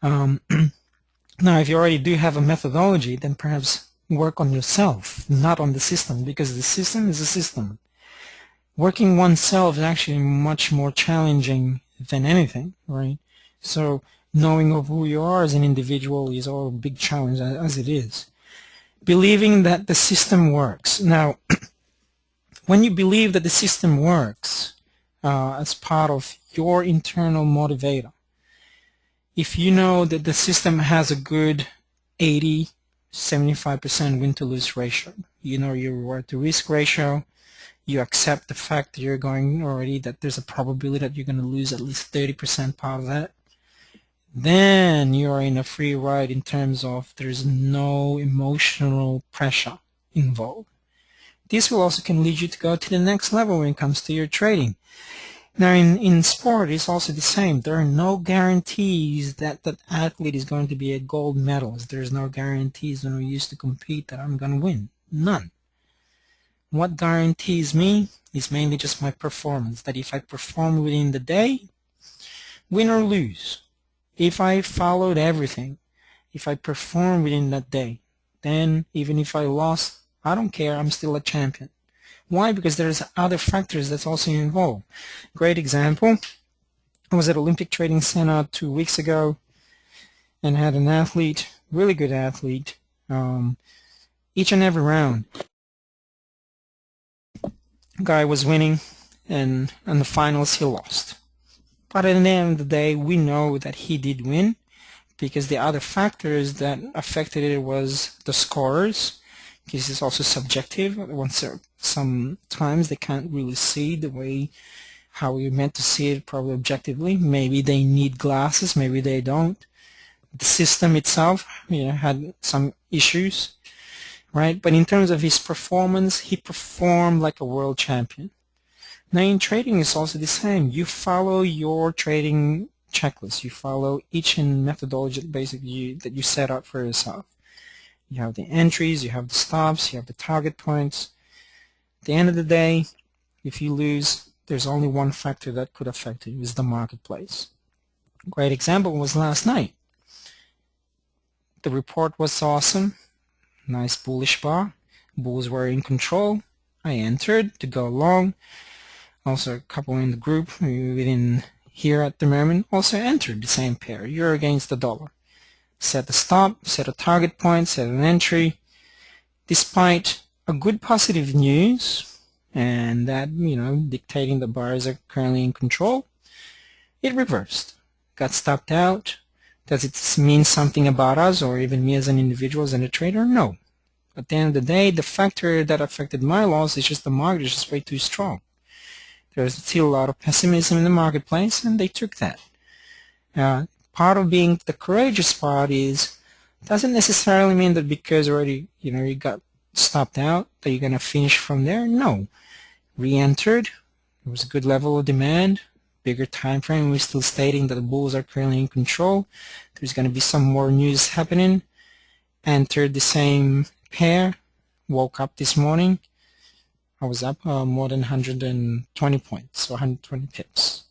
Speaker 1: Now, if you already do have a methodology, then perhaps work on yourself, not on the system, because the system is a system. Working oneself is actually much more challenging than anything, right? So knowing of who you are as an individual is all a big challenge as it is. Believing that the system works. Now, when you believe that the system works as part of your internal motivator, if you know that the system has a good 80, 75% win-to-lose ratio, you know your reward-to-risk ratio, you accept the fact that you're going already, that there's a probability that you're going to lose at least 30% part of that, then you're in a free ride in terms of there's no emotional pressure involved. This will also can lead you to go to the next level when it comes to your trading. Now in sport, it's also the same. There are no guarantees that that athlete is going to be a gold medalist. There's no guarantees when we used to compete that I'm going to win. None. What guarantees me is mainly just my performance, that if I perform within the day, win or lose, if I followed everything, if I perform within that day, then even if I lost, I don't care, I'm still a champion. Why? Because there's other factors that's also involved. Great example, I was at Olympic Trading Center 2 weeks ago and had an athlete, really good athlete, each and every round. Guy was winning, and in the finals he lost. But at the end of the day, we know that he did win because the other factors that affected it was the scorers, because it's also subjective. Sometimes they can't really see the way how we meant to see it probably objectively. Maybe they need glasses, maybe they don't. The system itself, had some issues. Right? But in terms of his performance, he performed like a world champion. Now in trading, it's also the same. You follow your trading checklist. You follow each methodology basically that you set up for yourself. You have the entries, you have the stops, you have the target points. At the end of the day, if you lose, there's only one factor that could affect it, is the marketplace. Great example was last night. The report was awesome. Nice bullish bar. Bulls were in control. I entered to go long. Also a couple in the group within here at the moment also entered the same pair. Euro against the dollar. Set a stop, set a target point, set an entry. Despite a good positive news and that, dictating the buyers are currently in control, it reversed. Got stopped out. Does it mean something about us or even me as an individual, as a trader? No. At the end of the day, the factor that affected my loss is just the market is just way too strong. There's still a lot of pessimism in the marketplace, and they took that. part of being the courageous part is doesn't necessarily mean that because already you got stopped out that you're gonna finish from there. No, re-entered. There was a good level of demand, bigger time frame. We're still stating that the bulls are currently in control. There's going to be some more news happening. Entered the same pair. Woke up this morning. I was up more than 120 points, so 120 pips.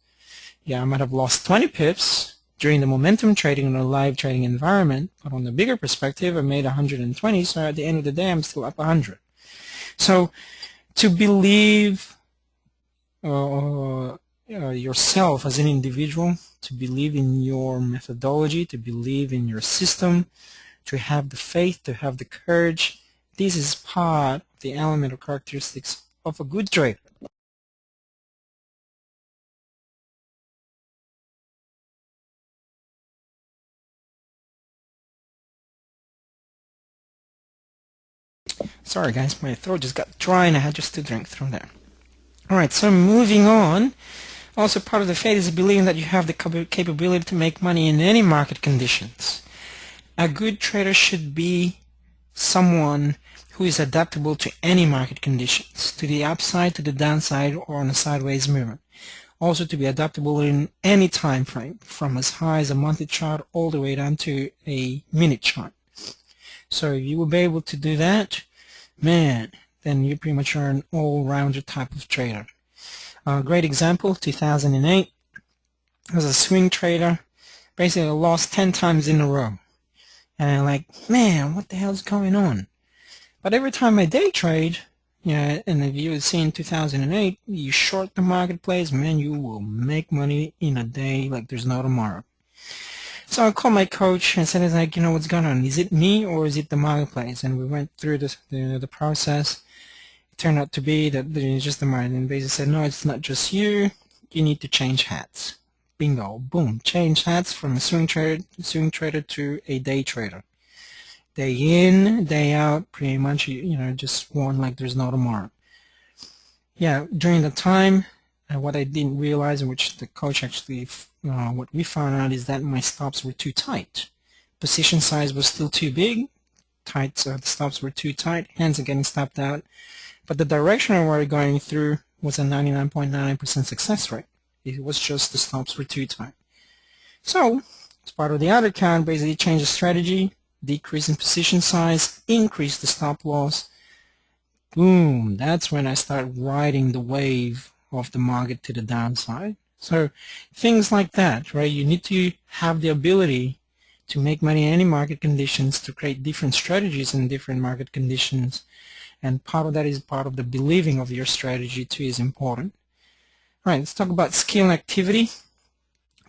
Speaker 1: Yeah, I might have lost 20 pips during the momentum trading in a live trading environment, but on the bigger perspective, I made 120, so at the end of the day, I'm still up 100. So to believe yourself as an individual, to believe in your methodology, to believe in your system, to have the faith, to have the courage, this is part of the element or characteristics of a good trader. Sorry guys, my throat just got dry and I had just to drink from there. Alright, so moving on. Also part of the faith is believing that you have the capability to make money in any market conditions. A good trader should be someone who is adaptable to any market conditions, to the upside, to the downside, or on a sideways movement. Also to be adaptable in any time frame, from as high as a monthly chart all the way down to a minute chart. So if you will be able to do that, man, then you pretty much are an all-rounder type of trader. A great example, 2008, I was a swing trader, basically I lost 10 times in a row. And I'm like, man, what the hell's going on? But every time I day trade, and if you would see in 2008, you short the marketplace, man, you will make money in a day like there's no tomorrow. So I called my coach and said, like, what's going on? Is it me or is it the marketplace? And we went through the process. It turned out to be that it's just the market. And basically said, no, it's not just you. You need to change hats. Bingo, boom, change hats from a swing trader to a day trader. Day in, day out, pretty much, just won like there's no tomorrow. Yeah, during the time, what I didn't realize, and which the coach actually, what we found out is that my stops were too tight. Position size was still too big. The stops were too tight. Hands are getting stopped out. But the direction we were going through was a 99.99% success rate. It was just the stops were too tight. So, as part of the other count, basically change the strategy, decrease in position size, increase the stop loss. Boom, that's when I start riding the wave of the market to the downside. So things like that, right? You need to have the ability to make money in any market conditions, to create different strategies in different market conditions. And part of that is part of the believing of your strategy too is important. All right, let's talk about skill and activity.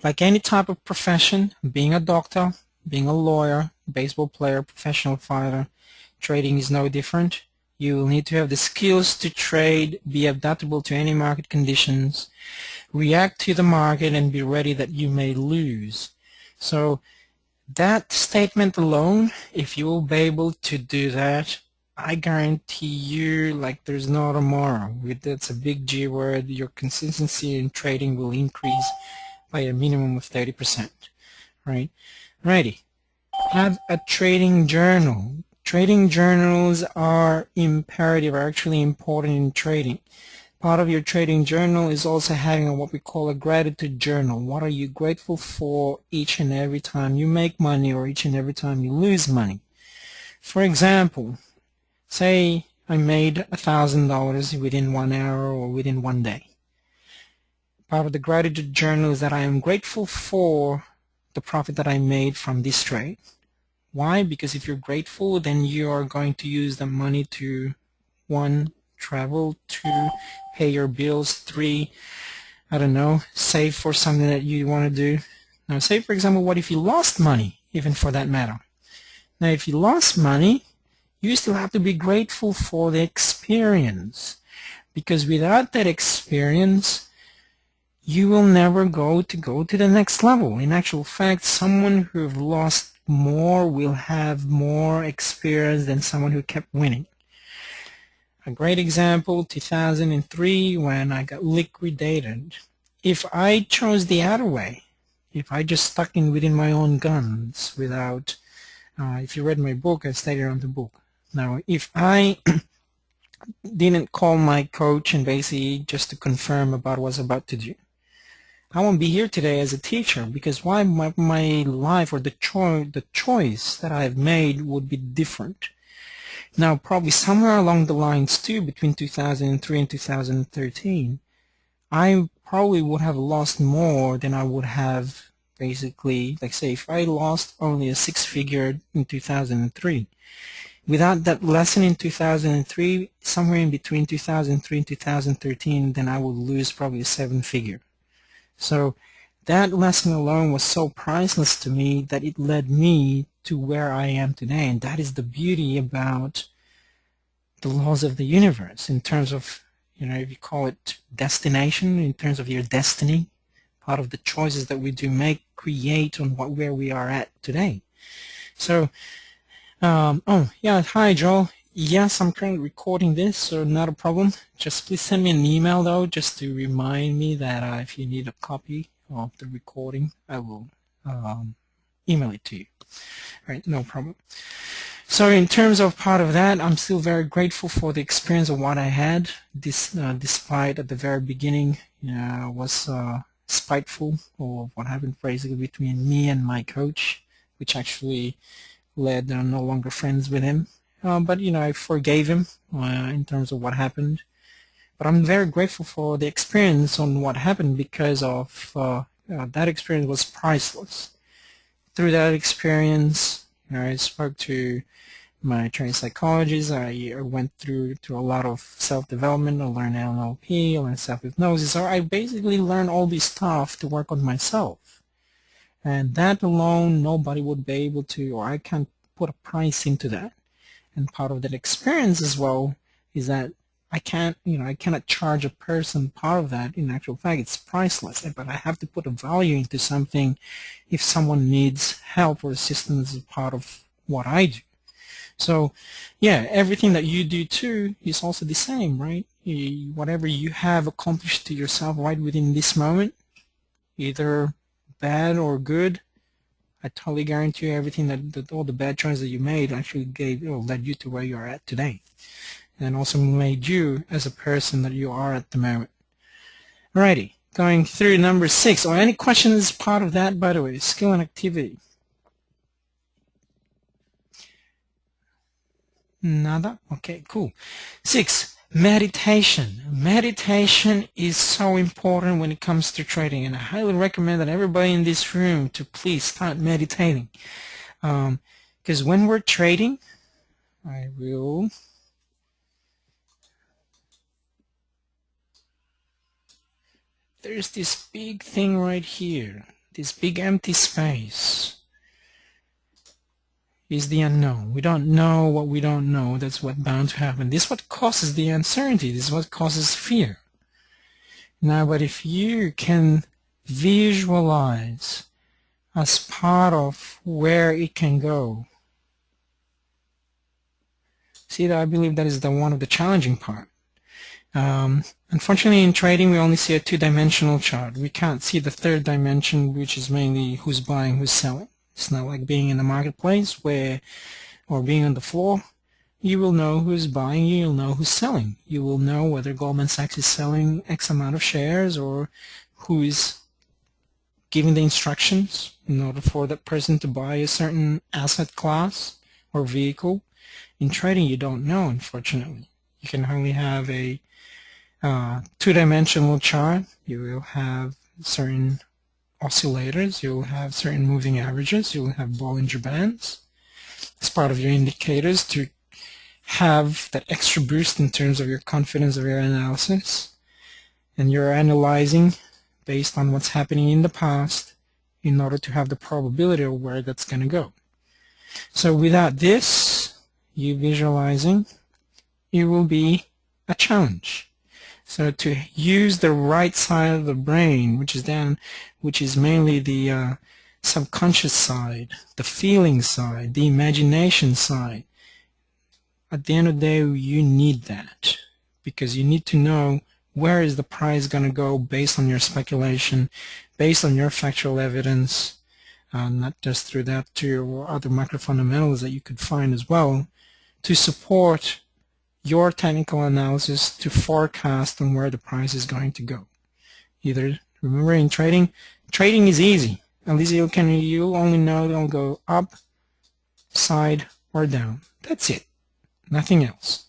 Speaker 1: Like any type of profession, being a doctor, being a lawyer, baseball player, professional fighter, trading is no different. You will need to have the skills to trade, be adaptable to any market conditions, react to the market, and be ready that you may lose. So that statement alone, if you will be able to do that, I guarantee you like there's no tomorrow. That's a big G word. Your consistency in trading will increase by a minimum of 30%. Right? Ready. Have a trading journal. Trading journals are imperative, are actually important in trading. Part of your trading journal is also having what we call a gratitude journal. What are you grateful for each and every time you make money or each and every time you lose money? For example, say I made $1,000 within 1 hour or within 1 day. Part of the gratitude journal is that I am grateful for the profit that I made from this trade. Why? Because if you're grateful, then you are going to use the money to, 1, travel, 2, pay your bills, 3, I don't know, save for something that you want to do. Now, say, for example, what if you lost money, even for that matter? Now, if you lost money, you still have to be grateful for the experience. Because without that experience, you will never go to the next level. In actual fact, someone who have lost more will have more experience than someone who kept winning. A great example, 2003, when I got liquidated. If I chose the other way, if I just stuck in within my own guns without, if you read my book, I stated on the book. Now, if I didn't call my coach and basically just to confirm about what I was about to do, I won't be here today as a teacher, because why my life or the choice that I've made would be different. Now, probably somewhere along the lines too, between 2003 and 2013, I probably would have lost more than I would have basically, like say, if I lost only a six-figure in 2003. Without that lesson in 2003, somewhere in between 2003 and 2013, then I would lose probably a seven-figure. So that lesson alone was so priceless to me that it led me to where I am today. And that is the beauty about the laws of the universe in terms of, if you call it destination, in terms of your destiny, part of the choices that we do make create on where we are at today. So, oh, yeah, hi, Joel. Yes, I'm currently recording this, so not a problem. Just please send me an email, though, just to remind me that if you need a copy of the recording, I will email it to you. All right, no problem. So in terms of part of that, I'm still very grateful for the experience of what I had, despite at the very beginning was spiteful of what happened basically between me and my coach, which actually led no longer friends with him. But I forgave him in terms of what happened. But I'm very grateful for the experience on what happened, because of that experience was priceless. Through that experience, I spoke to my trained psychologist. I went through a lot of self-development. I learned NLP, I learned self-hypnosis. So I basically learned all this stuff to work on myself. And that alone, nobody would be able to, or I can't put a price into that. And part of that experience as well is that I cannot charge a person part of that. In actual fact, it's priceless. But I have to put a value into something if someone needs help or assistance as part of what I do. So, yeah, everything that you do too is also the same, right? Whatever you have accomplished to yourself right within this moment, either bad or good, I totally guarantee you everything that all the bad choices that you made actually led you to where you are at today, and also made you as a person that you are at the moment. Alrighty, going through number 6. Or any questions part of that, by the way, skill and activity? Nada? Okay, cool. 6. Meditation. Meditation is so important when it comes to trading, and I highly recommend that everybody in this room to please start meditating. Because when we're trading, there's this big thing right here, this big empty space is the unknown. We don't know what we don't know. That's what's bound to happen. This is what causes the uncertainty. This is what causes fear. Now, but if you can visualize as part of where it can go, see, I believe that is one of the challenging part. Unfortunately, in trading, we only see a two-dimensional chart. We can't see the third dimension, which is mainly who's buying, who's selling. It's not like being in the marketplace or being on the floor. You will know who's buying, you'll know who's selling. You will know whether Goldman Sachs is selling X amount of shares, or who is giving the instructions in order for that person to buy a certain asset class or vehicle. In trading, you don't know, unfortunately. You can only have a two-dimensional chart. You will have certain oscillators, you'll have certain moving averages, you'll have Bollinger Bands as part of your indicators to have that extra boost in terms of your confidence of your analysis. And you're analyzing based on what's happening in the past in order to have the probability of where that's going to go. So without this, you visualizing, it will be a challenge. So to use the right side of the brain, which is mainly the subconscious side, the feeling side, the imagination side, at the end of the day, you need that, because you need to know where is the price going to go based on your speculation, based on your factual evidence, not just through that, to your other macro fundamentals that you could find as well, to support your technical analysis to forecast on where the price is going to go. Either, remember, in trading is easy. At least you only know it'll go up, side, or down. That's it. Nothing else.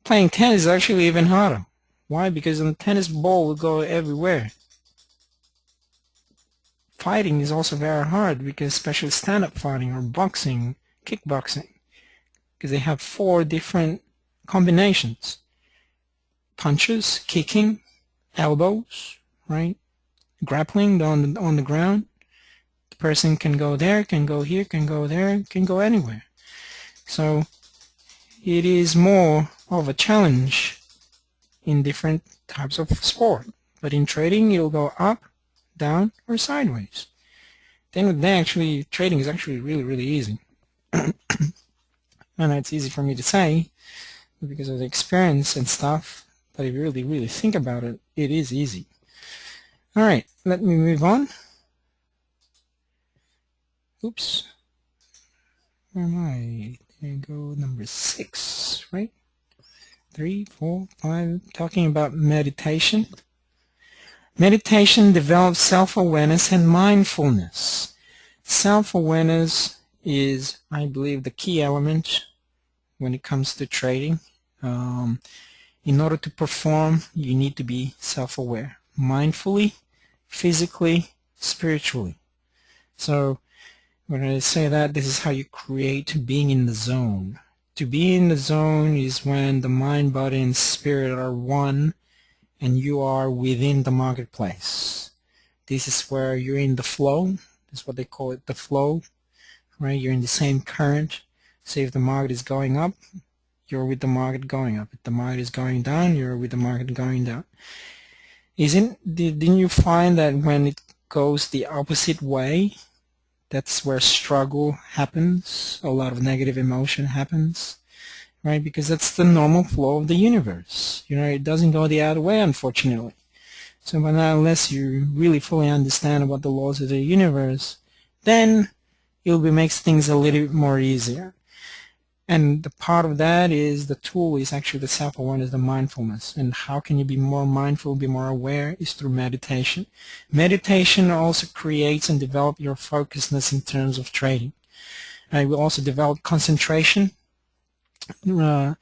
Speaker 1: Playing tennis is actually even harder. Why? Because a tennis ball will go everywhere. Fighting is also very hard, because especially stand-up fighting or boxing, kickboxing, because they have 4 different combinations: punches, kicking, elbows, right? Grappling on the ground. The person can go there, can go here, can go there, can go anywhere. So it is more of a challenge in different types of sport. But in trading, it'll go up, down, or sideways. At the end of the day, actually, trading is actually really, really easy. And it's easy for me to say because of the experience and stuff, but if you really, really think about it, it is easy. All right, let me move on. Oops. Where am I? There you go, number 6, right? 3, 4, 5, talking about meditation. Meditation develops self-awareness and mindfulness. Self-awareness is, I believe, the key element when it comes to trading. In order to perform, you need to be self-aware, mindfully, physically, spiritually. So when I say that, this is how you create being in the zone. To be in the zone is when the mind, body, and spirit are one, and you are within the marketplace. This is where you're in the flow. This is what they call it, the flow, right? You're in the same current. Say if the market is going up, you're with the market going up. If the market is going down, you're with the market going down. Didn't you find that when it goes the opposite way, that's where struggle happens, a lot of negative emotion happens, right? Because that's the normal flow of the universe. It doesn't go the other way, unfortunately. So but unless you really fully understand about the laws of the universe, then makes things a little bit more easier. And the part of that is the tool is actually the self-awareness, the mindfulness. And how can you be more mindful, be more aware, is through meditation. Meditation also creates and develops your focusedness in terms of trading. And it will also develop concentration. Remember,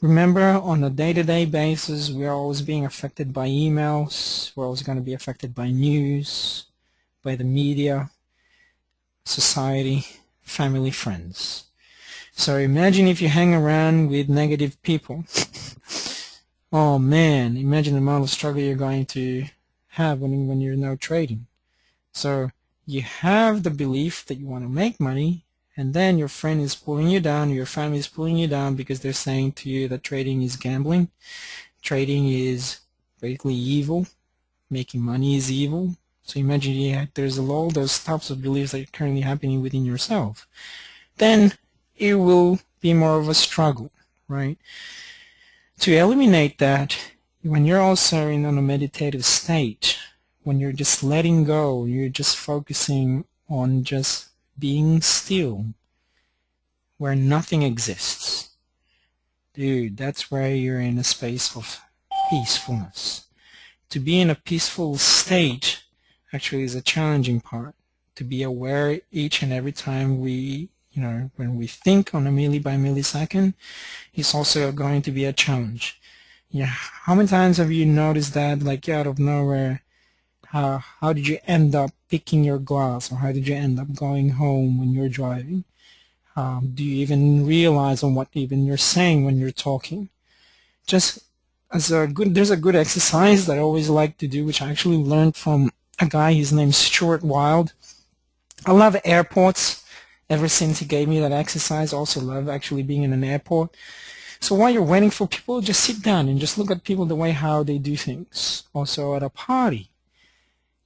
Speaker 1: on a day-to-day basis, we're always being affected by emails. We're always going to be affected by news, by the media, society, family, friends. So imagine if you hang around with negative people. Oh man, imagine the amount of struggle you're going to have when you're now trading. So you have the belief that you want to make money, and then your friend is pulling you down, your family is pulling you down because they're saying to you that trading is gambling. Trading is basically evil. Making money is evil. So imagine there's all those types of beliefs that are currently happening within yourself. Then it will be more of a struggle, right? To eliminate that, when you're also in a meditative state, when you're just letting go, you're just focusing on just being still, where nothing exists, dude, that's where you're in a space of peacefulness. To be in a peaceful state actually is a challenging part. To be aware each and every time when we think on a milli by millisecond, it's also going to be a challenge. How many times have you noticed that, like out of nowhere, how did you end up picking your glass, or how did you end up going home when you're driving? Do you even realize on what even you're saying when you're talking? Just there's a good exercise that I always like to do, which I actually learned from a guy. His name's Stuart Wilde. I love airports. Ever since he gave me that exercise, I also love actually being in an airport. So while you're waiting for people, just sit down and just look at people the way how they do things. Also at a party,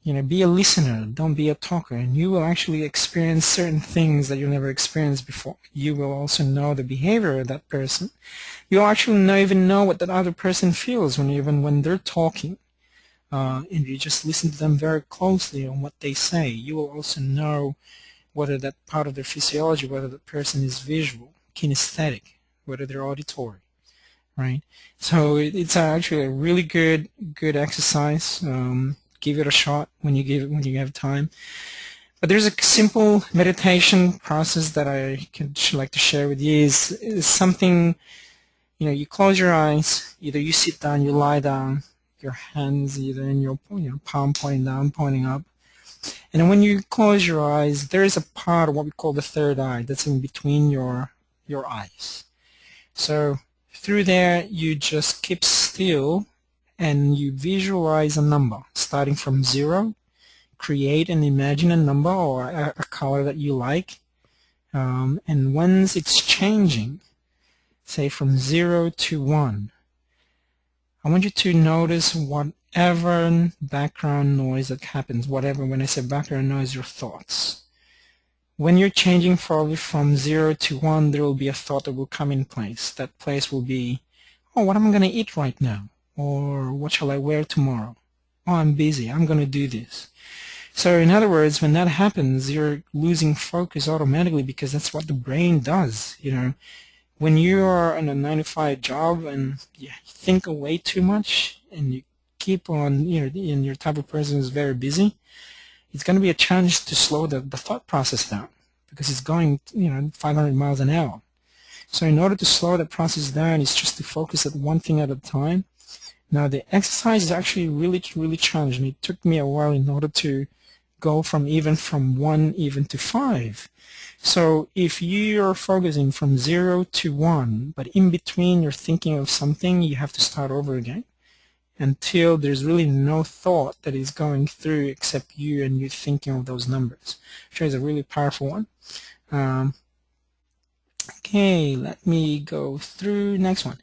Speaker 1: Be a listener, don't be a talker, and you will actually experience certain things that you never experienced before. You will also know the behavior of that person. You'll actually not even know what that other person feels even when they're talking. And you just listen to them very closely on what they say. You will also know whether that part of their physiology, whether the person is visual, kinesthetic, whether they're auditory, right? So it's actually a really good exercise. Give it a shot when you have time. But there's a simple meditation process that I should like to share with you. Is something, you close your eyes. Either you sit down, you lie down, your hands either in your palm pointing down, pointing up. And when you close your eyes, there is a part of what we call the third eye that's in between your eyes. So through there, you just keep still and you visualize a number starting from 0. Create and imagine a number or a color that you like. And once it's changing, say from 0 to 1, I want you to notice whatever background noise that happens, whatever, when I say background noise, your thoughts. When you're changing probably from 0 to 1, there will be a thought that will come in place. That place will be, oh, what am I going to eat right now? Or what shall I wear tomorrow? Oh, I'm busy. I'm going to do this. So in other words, when that happens, you're losing focus automatically because that's what the brain does. When you are in a 9-to-5 job and you think way too much and you keep on, and you're the type of person who's very busy, it's going to be a challenge to slow the thought process down because it's going, 500 miles an hour. So in order to slow the process down, it's just to focus at one thing at a time. Now the exercise is actually really, really challenging. It took me a while in order to go from 1 even to 5. So if you're focusing from 0 to 1, but in between you're thinking of something, you have to start over again until there's really no thought that is going through except you and you thinking of those numbers. Which is a really powerful one. Okay, let me go through next one.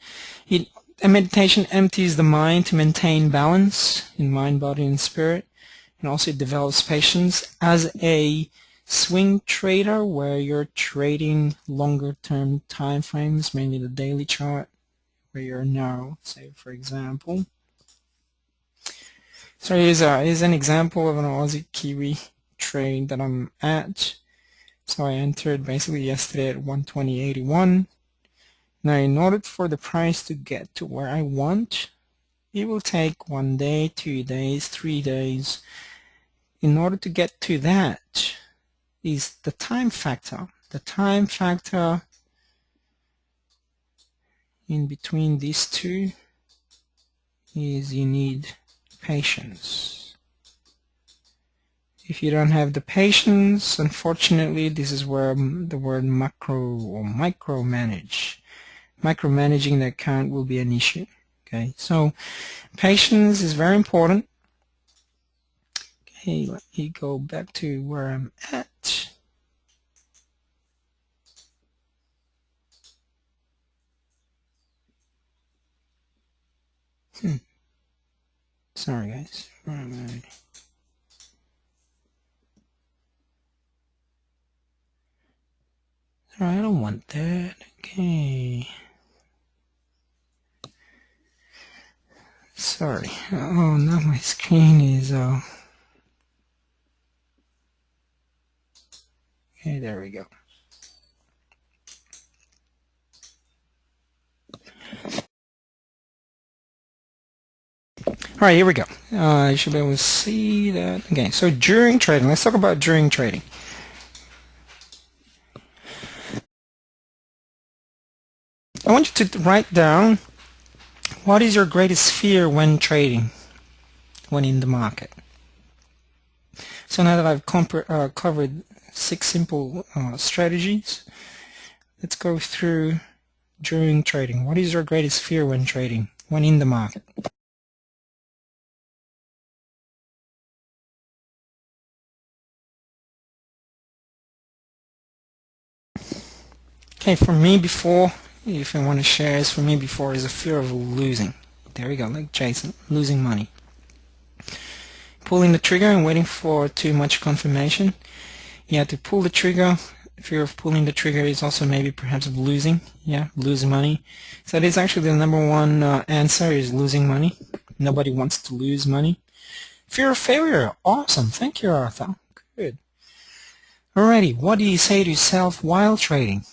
Speaker 1: A meditation empties the mind to maintain balance in mind, body, and spirit. And also it develops patience as a swing trader where you're trading longer term time frames, mainly the daily chart, where you're now, say for example. So here's an example of an Aussie Kiwi trade that I'm at. So I entered basically yesterday at 120.81. Now in order for the price to get to where I want, it will take 1 day, 2 days, 3 days. In order to get to that is the time factor. The time factor in between these two is you need patience. If you don't have the patience, unfortunately, this is where the word macro or micromanaging the account will be an issue. Okay, so patience is very important. Okay, let me go back to where I'm at. Sorry, guys. Alright, I don't want that. Okay. Sorry. Oh, now my screen is. Okay, there we go. All right, here we go. You should be able to see that. Okay, so during trading, let's talk about during trading. I want you to write down what is your greatest fear when trading, when in the market. So now that I've covered 6 simple strategies, let's go through during trading. What is your greatest fear when trading, when in the market? Okay, for me before, if I want to share, is for me before is a fear of losing. There we go, like Jason, losing money. pulling the trigger and waiting for too much confirmation. You have to pull the trigger. Fear of pulling the trigger is also maybe perhaps of losing. Yeah, losing money. So it is actually the number one answer is losing money. Nobody wants to lose money. Fear of failure. Awesome. Thank you, Arthur. Good. Alrighty. What do you say to yourself while trading?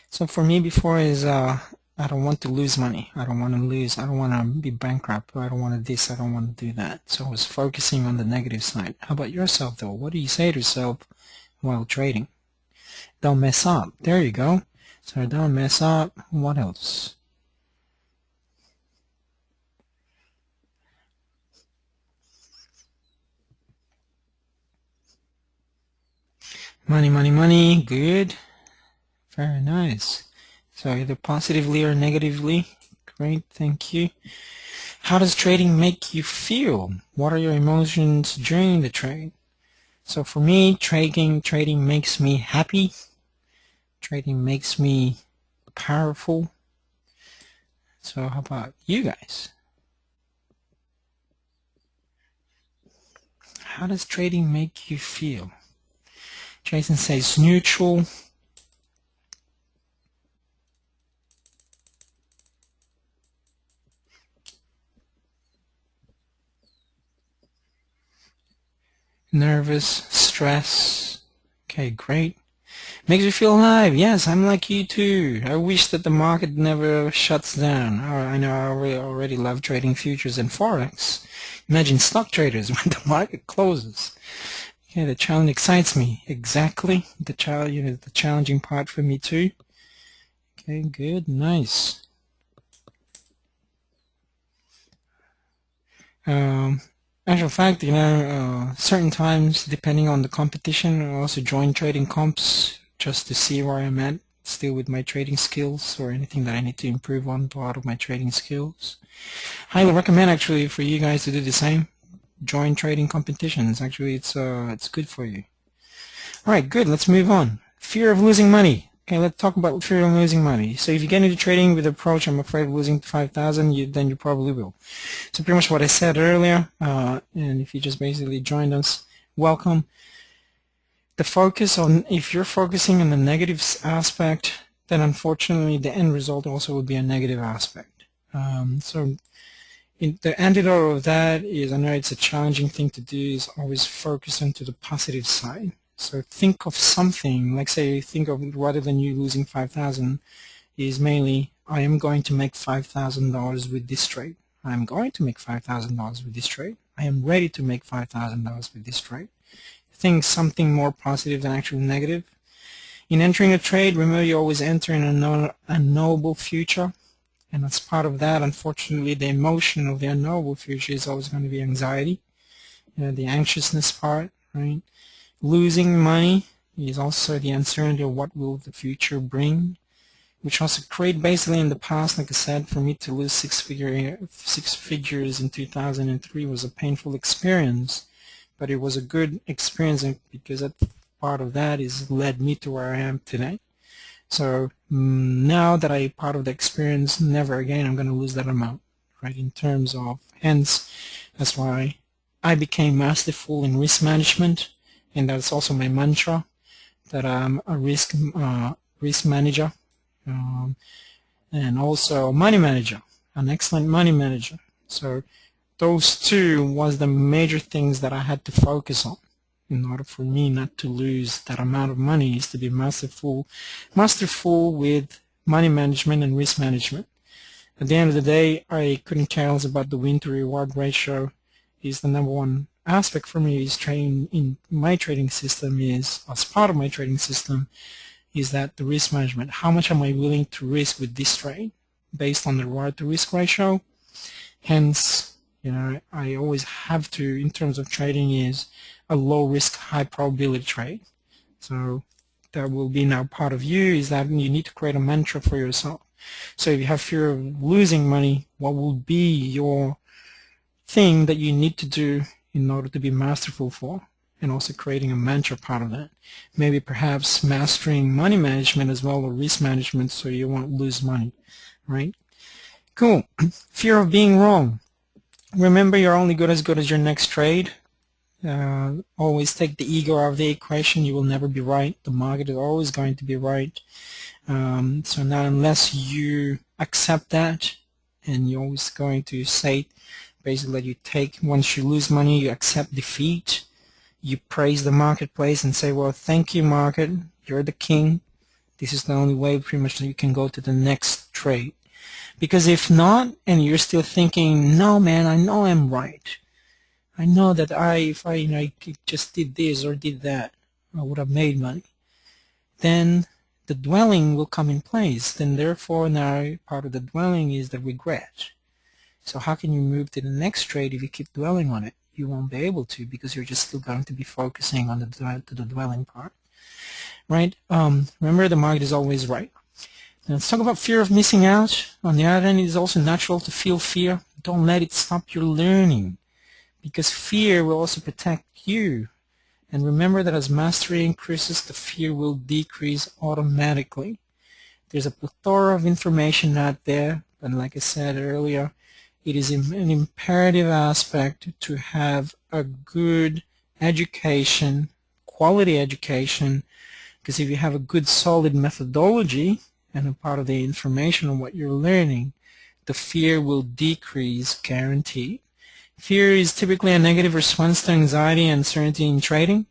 Speaker 1: So for me before is I don't want to lose money. I don't want to lose. I don't want to be bankrupt. I don't want to this. I don't want to do that. So I was focusing on the negative side. How about yourself though? What do you say to yourself while trading? Don't mess up. There you go. So don't mess up. What else? Money, money, money. Good. Very nice. So either positively or negatively. Great, thank you. How does trading make you feel? What are your emotions during the trade? So for me, trading makes me happy. Trading makes me powerful. So how about you guys? How does trading make you feel? Jason says neutral. Nervous, stress. Okay, great. Makes you feel alive. Yes, I'm like you too. I wish that the market never shuts down. I know I already love trading futures and forex. Imagine stock traders when the market closes. Okay, the challenge excites me. Exactly. The challenging part for me too. Okay, good, nice. Actual fact, certain times, depending on the competition, I also join trading comps just to see where I'm at, still with my trading skills or anything that I need to improve on part of my trading skills. Highly recommend actually for you guys to do the same. Join trading competitions. Actually, it's good for you. All right, good. Let's move on. Fear of losing money. Okay, let's talk about fear of losing money. So if you get into trading with the approach, I'm afraid of losing 5,000, then you probably will. So pretty much what I said earlier, and if you just basically joined us, welcome. If you're focusing on the negative aspect, then unfortunately the end result also would be a negative aspect. The antidote of that is, I know it's a challenging thing to do, is always focus into the positive side. So think of something, like say, think of rather than you losing 5,000, is mainly, I am going to make $5,000 with this trade. I am going to make $5,000 with this trade. I am ready to make $5,000 with this trade. Think something more positive than actually negative. In entering a trade, remember you always enter in a unknowable future. And as part of that, unfortunately, the emotion of the unknowable future is always going to be anxiety, the anxiousness part, right? Losing money is also the uncertainty of what will the future bring, which also create basically in the past, like I said, for me to lose six figures in 2003 was a painful experience, but it was a good experience because that part of that is led me to where I am today. So now that I part of the experience, never again I'm going to lose that amount, right? In terms of, hence, that's why I became masterful in risk management, and that's also my mantra, that I'm a risk manager, and also money manager, an excellent money manager. So those two was the major things that I had to focus on in order for me not to lose that amount of money, is to be masterful with money management and risk management. At the end of the day, I couldn't care less about the win to reward ratio. Is the number one aspect for me is trading in my trading system, is as part of my trading system, is that the risk management. How much am I willing to risk with this trade based on the reward to risk ratio? Hence, I always have to, in terms of trading, is a low risk, high probability trade. So that will be now part of you, is that you need to create a mantra for yourself. So if you have fear of losing money, what will be your thing that you need to do in order to be masterful for? And also creating a mantra part of that. Maybe perhaps mastering money management as well, or risk management, so you won't lose money, right? Cool. Fear of being wrong. Remember, you're only good as your next trade. Always take the ego out of the equation. You will never be right. The market is always going to be right. So not unless you accept that, and you're always going to say basically that you take, once you lose money, you accept defeat. You praise the marketplace and say, well, thank you, market. You're the king. This is the only way pretty much that you can go to the next trade. Because if not, and you're still thinking, no, man, I know I'm right. I know that if I just did this or did that, I would have made money. Then the dwelling will come in place. Then therefore now part of the dwelling is the regret. So how can you move to the next trade if you keep dwelling on it? You won't be able to, because you're just still going to be focusing on the dwelling part, right? Remember, the market is always right. Now let's talk about fear of missing out. On the other hand, it is also natural to feel fear. Don't let it stop your learning, because fear will also protect you. And remember that as mastery increases, the fear will decrease automatically. There's a plethora of information out there, but like I said earlier, it is an imperative aspect to have a good education, quality education, because if you have a good solid methodology and a part of the information on what you're learning, the fear will decrease, guaranteed. Fear is typically a negative response to anxiety and uncertainty in trading.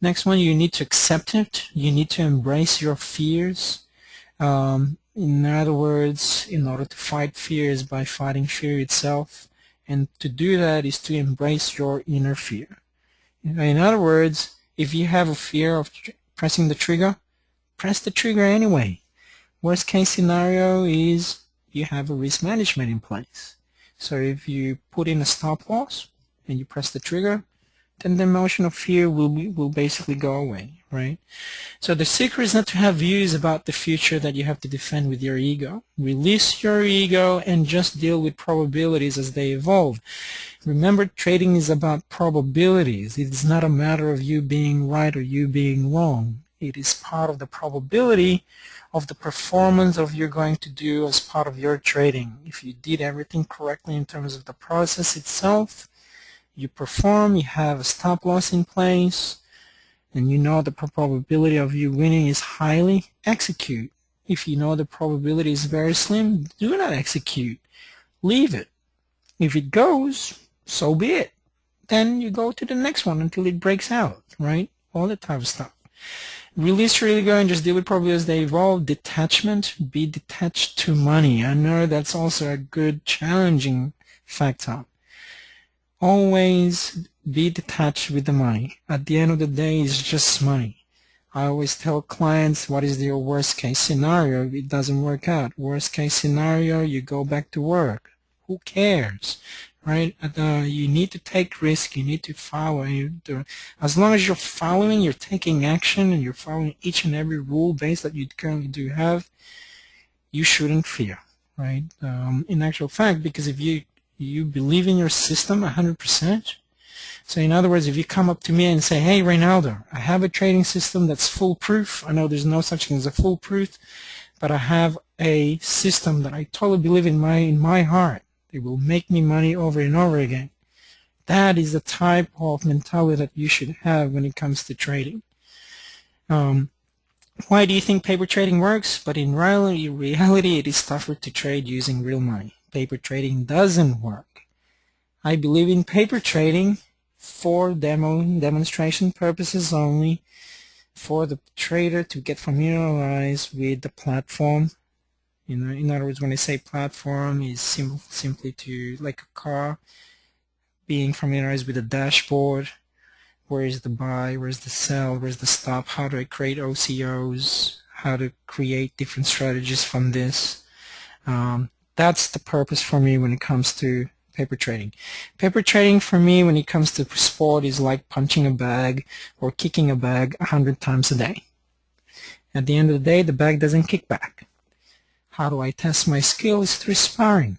Speaker 1: Next one, you need to accept it. You need to embrace your fears. In other words, in order to fight fear is by fighting fear itself. And to do that is to embrace your inner fear. In other words, if you have a fear of pressing the trigger, press the trigger anyway. Worst case scenario is you have a risk management in place. So if you put in a stop loss and you press the trigger, then the emotion of fear will basically go away, right? So the secret is not to have views about the future that you have to defend with your ego. Release your ego and just deal with probabilities as they evolve. Remember, trading is about probabilities. It is not a matter of you being right or you being wrong. It is part of the probability of the performance of you're going to do as part of your trading. If you did everything correctly in terms of the process itself, you perform, you have a stop loss in place, and you know the probability of you winning is highly, execute. If you know the probability is very slim, do not execute. Leave it. If it goes, so be it. Then you go to the next one until it breaks out, right? All that type of stuff. Release your ego and just deal with probabilities as they evolve. Detachment, be detached to money. I know that's also a good challenging factor. Always be detached with the money. At the end of the day, it's just money. I always tell clients, what is your worst case scenario if it doesn't work out? Worst case scenario, you go back to work. Who cares, right? You need to take risk. You need to follow. As long as you're following, you're taking action, and you're following each and every rule base that you currently do have, you shouldn't fear, right? In actual fact, because if you believe in your system 100%. So in other words, if you come up to me and say, hey, Reynaldo, I have a trading system that's foolproof. I know there's no such thing as a foolproof, but I have a system that I totally believe in my heart. It will make me money over and over again. That is the type of mentality that you should have when it comes to trading. Why do you think paper trading works? But in reality, it is tougher to trade using real money. Paper trading doesn't work. I believe in paper trading for demonstration purposes only, for the trader to get familiarized with the platform. In other words, when I say platform, is simply to, like a car, being familiarized with the dashboard. Where is the buy, where's the sell, where's the stop, how do I create OCOs, how to create different strategies from this. That's the purpose for me when it comes to paper trading. Paper trading for me when it comes to sport is like punching a bag or kicking a bag 100 times a day. At the end of the day, the bag doesn't kick back. How do I test my skills? Through sparring.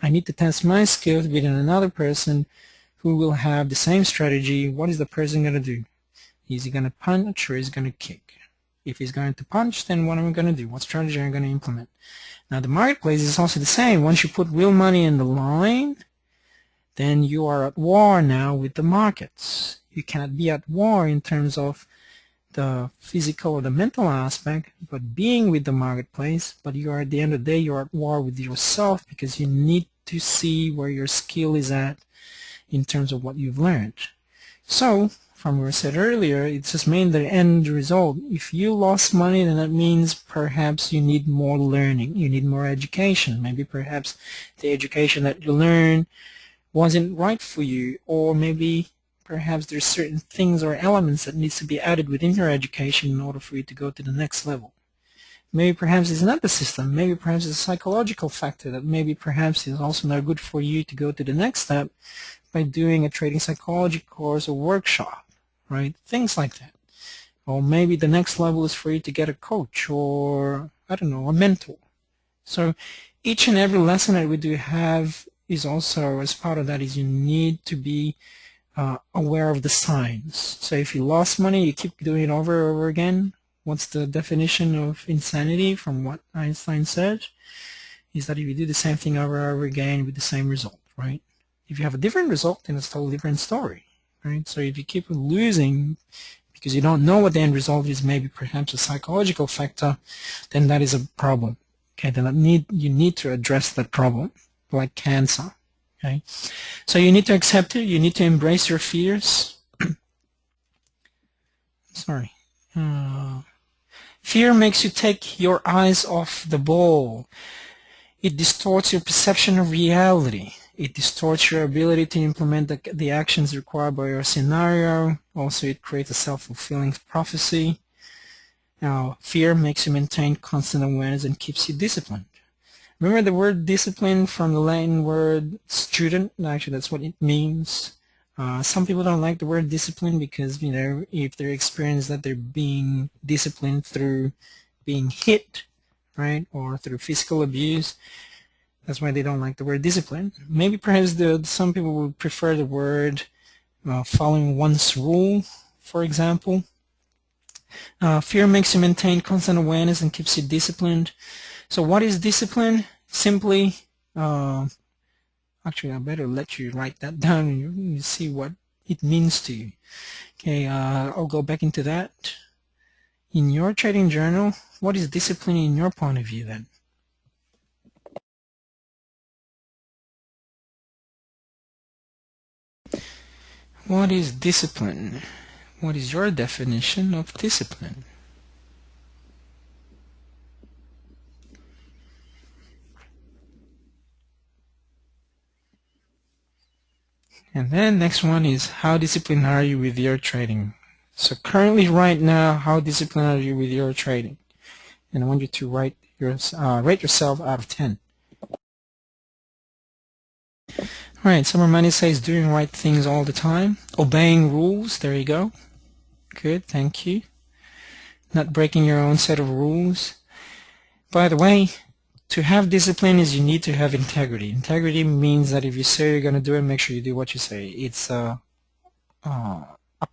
Speaker 1: I need to test my skills with another person who will have the same strategy. What is the person going to do? Is he going to punch or is he going to kick? If he's going to punch, then what am I going to do? What strategy am I going to implement? Now, the marketplace is also the same. Once you put real money in the line, then you are at war now with the markets. You cannot be at war in terms of the physical or the mental aspect, but being with the marketplace, but you are at the end of the day, you're at war with yourself because you need to see where your skill is at in terms of what you've learned. So, from what I said earlier, it just means the end result. If you lost money, then that means perhaps you need more learning. You need more education. Maybe perhaps the education that you learned wasn't right for you, or maybe perhaps there's certain things or elements that needs to be added within your education in order for you to go to the next level. Maybe perhaps it's not the system. Maybe perhaps it's a psychological factor that maybe perhaps is also not good for you to go to the next step by doing a trading psychology course or workshop, right? Things like that. Or maybe the next level is for you to get a coach or, I don't know, a mentor. So each and every lesson that we do have is also, as part of that, is you need to be aware of the signs. So if you lost money, you keep doing it over and over again. What's the definition of insanity from what Einstein said? Is that if you do the same thing over and over again with the same result, right? If you have a different result, then it's a totally different story, right? So if you keep losing because you don't know what the end result is, maybe perhaps a psychological factor, then that is a problem. Okay, then you need to address that problem, like cancer. Okay, so you need to accept it. You need to embrace your fears. Sorry. Fear makes you take your eyes off the ball. It distorts your perception of reality. It distorts your ability to implement the actions required by your scenario. Also, it creates a self-fulfilling prophecy. Now, fear makes you maintain constant awareness and keeps you disciplined. Remember the word discipline from the Latin word student? Actually, that's what it means. Some people don't like the word discipline because, you know, if they're experienced that they're being disciplined through being hit, right, or through physical abuse, that's why they don't like the word discipline. Maybe perhaps some people would prefer the word following one's rule, for example. Fear makes you maintain constant awareness and keeps you disciplined. So what is discipline? Simply, actually I better let you write that down and you see what it means to you. Okay, I'll go back into that. In your trading journal, what is discipline in your point of view then? What is discipline? What is your definition of discipline? And then next one is how disciplined are you with your trading? So currently right now, how disciplined are you with your trading? And I want you to rate yourself out of 10. Alright, Summer Money says doing right things all the time. Obeying rules, there you go. Good, thank you. Not breaking your own set of rules. By the way, to have discipline is you need to have integrity. Integrity means that if you say you're going to do it, make sure you do what you say. It's a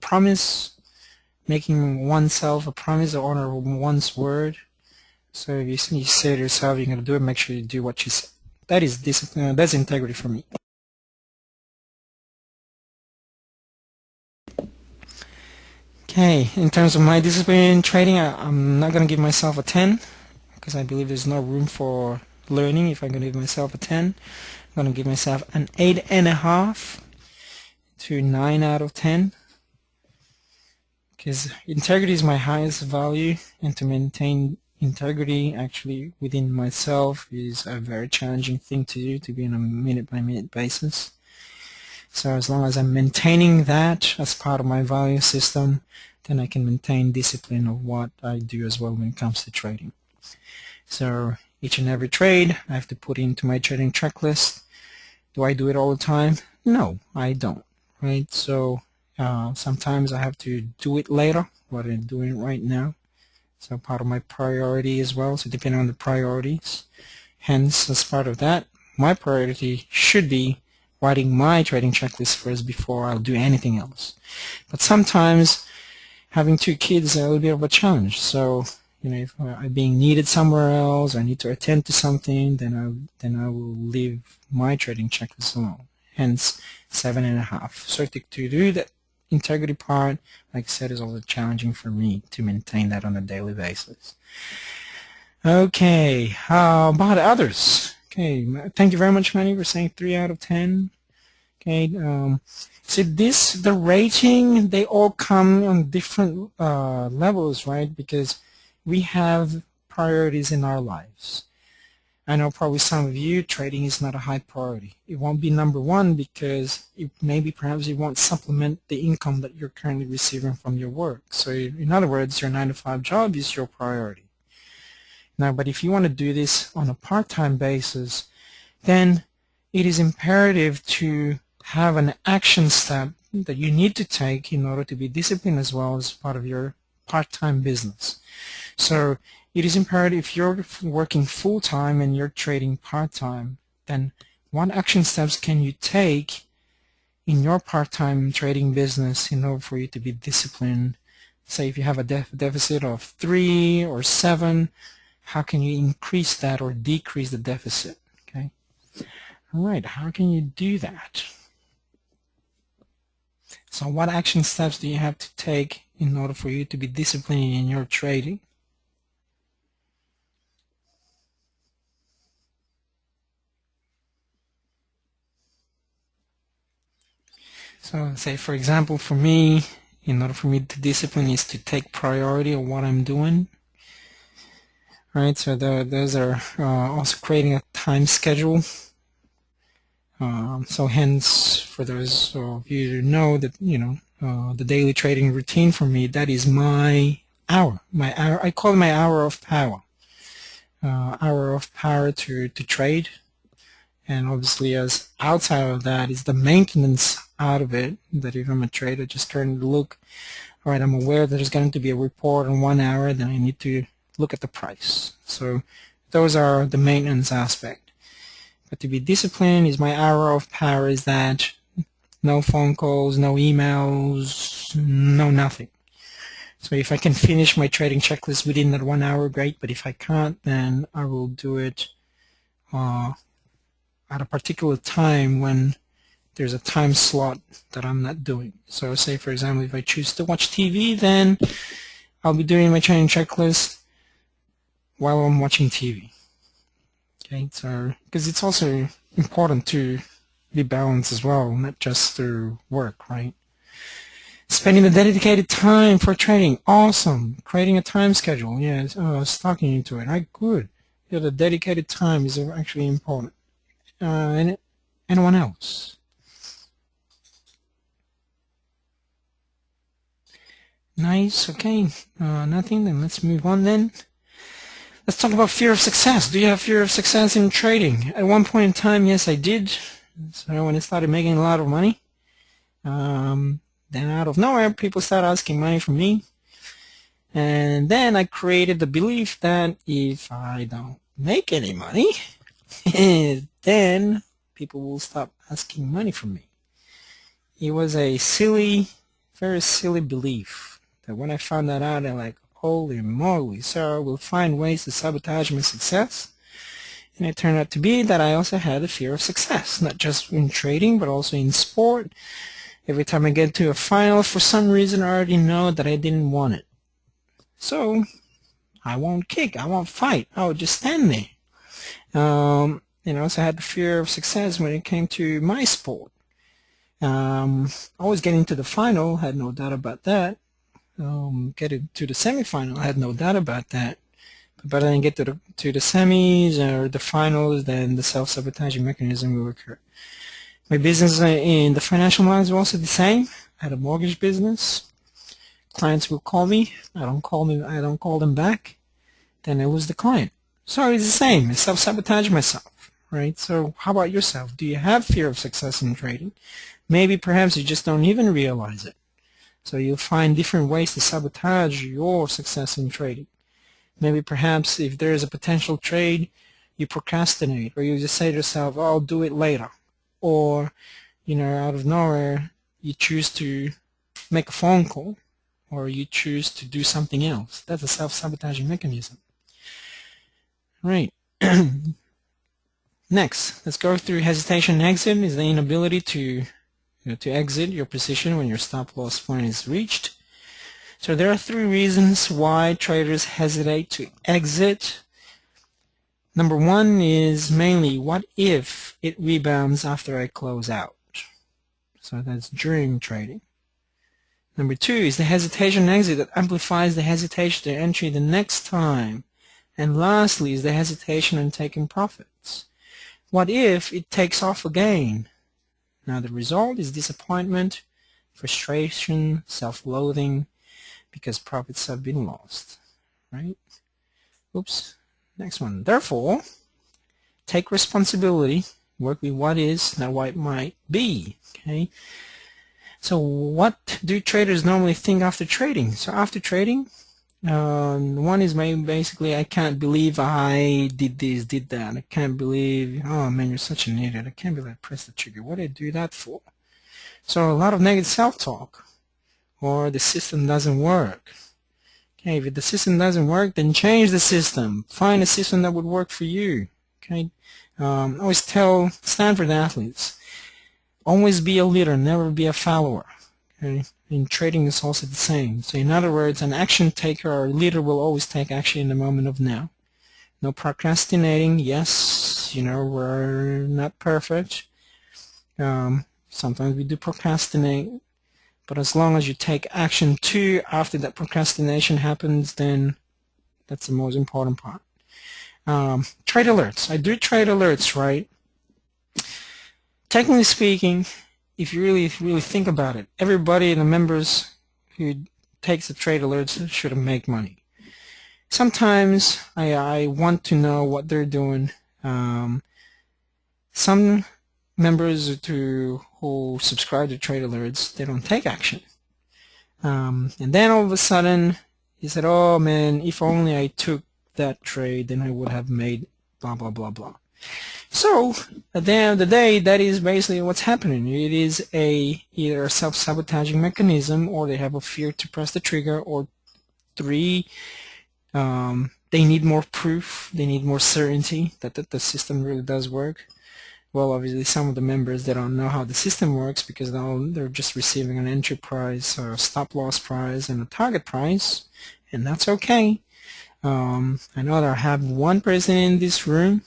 Speaker 1: promise, making oneself a promise to honor one's word. So if you say to yourself you're going to do it, make sure you do what you say. That is discipline. That's integrity for me. Okay, in terms of my discipline in trading, I'm not going to give myself a 10 because I believe there's no room for learning if I'm going to give myself a 10. I'm going to give myself an 8.5 to 9 out of 10 because integrity is my highest value, and to maintain integrity actually within myself is a very challenging thing to do, to be on a minute-by-minute basis. So as long as I'm maintaining that as part of my value system, then I can maintain discipline of what I do as well when it comes to trading. So each and every trade I have to put into my trading checklist. Do I do it all the time? No, I don't. Right? So sometimes I have to do it later, what I'm doing right now. So part of my priority as well. So depending on the priorities. Hence, as part of that, my priority should be writing my trading checklist first before I'll do anything else. But sometimes having 2 kids is a little bit of a challenge. So, you know, if I'm being needed somewhere else or I need to attend to something, then I will leave my trading checklist alone. hence 7.5. So to do that integrity part, like I said, is also challenging for me to maintain that on a daily basis. Okay, how about others? Okay, thank you very much, Manny, for saying 3 out of 10. Okay, so the rating, they all come on different levels, right? Because we have priorities in our lives. I know probably some of you, trading is not a high priority. It won't be number one because maybe perhaps you won't supplement the income that you're currently receiving from your work. So in other words, your 9-to-5 job is your priority. Now, but if you want to do this on a part-time basis, then it is imperative to have an action step that you need to take in order to be disciplined as well as part of your part-time business. So it is imperative if you're working full-time and you're trading part-time, then what action steps can you take in your part-time trading business in order for you to be disciplined? Say if you have a deficit of 3 or 7, how can you increase that or decrease the deficit? Okay. All right, how can you do that? So what action steps do you have to take in order for you to be disciplined in your trading? So say for example for me, in order for me to discipline is to take priority of what I'm doing. Right, so those are also creating a time schedule. So hence, for those of you who know that, the daily trading routine for me, that is my hour. I call it my hour of power. Hour of power to trade. And obviously, as outside of that is the maintenance out of it, that if I'm a trader, just turn to look, all right, I'm aware that there's going to be a report in 1 hour, then I need to look at the price. So those are the maintenance aspect. But to be disciplined is my hour of power is that no phone calls, no emails, no nothing. So if I can finish my trading checklist within that 1 hour, great. But if I can't, then I will do it at a particular time when there's a time slot that I'm not doing. So say, for example, if I choose to watch TV, then I'll be doing my trading checklist while I'm watching TV. Okay, so because it's also important to be balanced as well, not just through work, right? Spending the dedicated time for trading, awesome. Creating a time schedule, yes. Oh, I was talking into it. Good. Yeah, the dedicated time is actually important. And anyone else? Nice. Okay. Nothing. Then let's move on. Then let's talk about fear of success. Do you have fear of success in trading? At one point in time, yes, I did. So when I started making a lot of money, then out of nowhere, people started asking money from me. And then I created the belief that if I don't make any money, then people will stop asking money from me. It was a silly, very silly belief that when I found that out, I'm like, holy moly, so I will find ways to sabotage my success. And it turned out to be that I also had a fear of success, not just in trading, but also in sport. Every time I get to a final, for some reason, I already know that I didn't want it. So I won't kick, I won't fight, I would just stand there. I also had the fear of success when it came to my sport. Always getting to the final, had no doubt about that. Getting to the semifinal, I had no doubt about that. But by the time I get to the semis or the finals, then the self-sabotaging mechanism will occur. My business in the financial lines was also the same. I had a mortgage business. Clients will call me. I don't call them back. Then it was the client. So it's the same. I self-sabotage myself, right? So how about yourself? Do you have fear of success in trading? Maybe perhaps you just don't even realize it. So you'll find different ways to sabotage your success in trading. Maybe perhaps if there is a potential trade, you procrastinate, or you just say to yourself, oh, I'll do it later. Or, out of nowhere, you choose to make a phone call, or you choose to do something else. That's a self-sabotaging mechanism. Right. Next, let's go through hesitation and exit. Is the inability to to exit your position when your stop loss point is reached. So there are three reasons why traders hesitate to exit. Number one is mainly, what if it rebounds after I close out? So that's during trading. Number two is the hesitation and exit that amplifies the hesitation to entry the next time. And lastly is the hesitation in taking profits. What if it takes off again? Now the result is disappointment, frustration, self-loathing, because profits have been lost, right? Oops. Next one. Therefore, take responsibility, work with what is, not what might be, okay? So what do traders normally think after trading? So after trading, one is basically, I can't believe I did this, did that. I can't believe, oh man, you're such an idiot. I can't believe I pressed the trigger. What did I do that for? So a lot of negative self-talk, or the system doesn't work. Okay, if the system doesn't work, then change the system. Find a system that would work for you. Okay, I always tell Stanford athletes, always be a leader, never be a follower. Okay, in trading is also the same. So in other words, an action taker or leader will always take action in the moment of now. No procrastinating. Yes, we're not perfect. Sometimes we do procrastinate. But as long as you take action too after that procrastination happens, then that's the most important part. Trade alerts. I do trade alerts, right? Technically speaking, if you really think about it, everybody, the members who takes the trade alerts should make money. Sometimes I want to know what they're doing. Some members who subscribe to trade alerts, they don't take action. And then all of a sudden, he said, oh man, if only I took that trade, then I would have made blah, blah, blah, blah. So at the end of the day, that is basically what's happening. It is either a self-sabotaging mechanism, or they have a fear to press the trigger, or three, they need more proof, they need more certainty that the system really does work. Well, obviously some of the members, they don't know how the system works because they're just receiving an entry price, or a stop loss price, and a target price, and that's okay. I know that I have one person in this room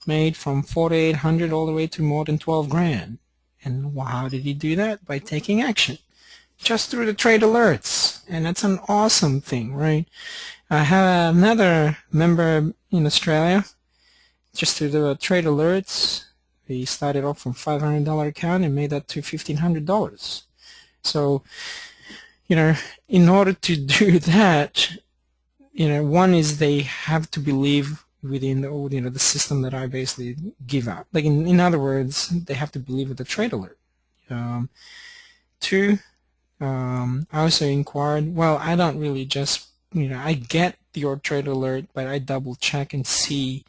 Speaker 1: made from 4,800 all the way to more than 12 grand. And how did he do that? By taking action, just through the trade alerts, and that's an awesome thing, right? I have another member in Australia, just through the trade alerts. He started off from $500 account and made that to $1,500. So, in order to do that, one is they have to believe within the system that I basically give out. Like in other words, they have to believe with the trade alert. Two, I also inquired. Well, I don't really just I get your trade alert, but I double check and see.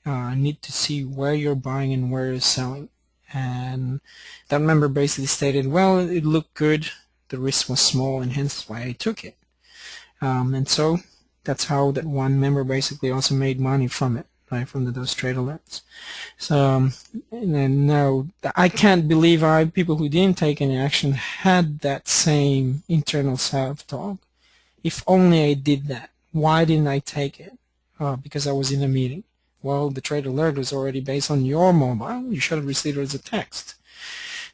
Speaker 1: I need to see where you're buying and where you're selling. And that member basically stated, well, it looked good, the risk was small, and hence why I took it. And so that's how that one member basically also made money from it, right, from those trade alerts. So, and now I can't believe people who didn't take any action had that same internal self-talk. If only I did that. Why didn't I take it? Because I was in a meeting. Well, the trade alert was already based on your mobile. You should have received it as a text.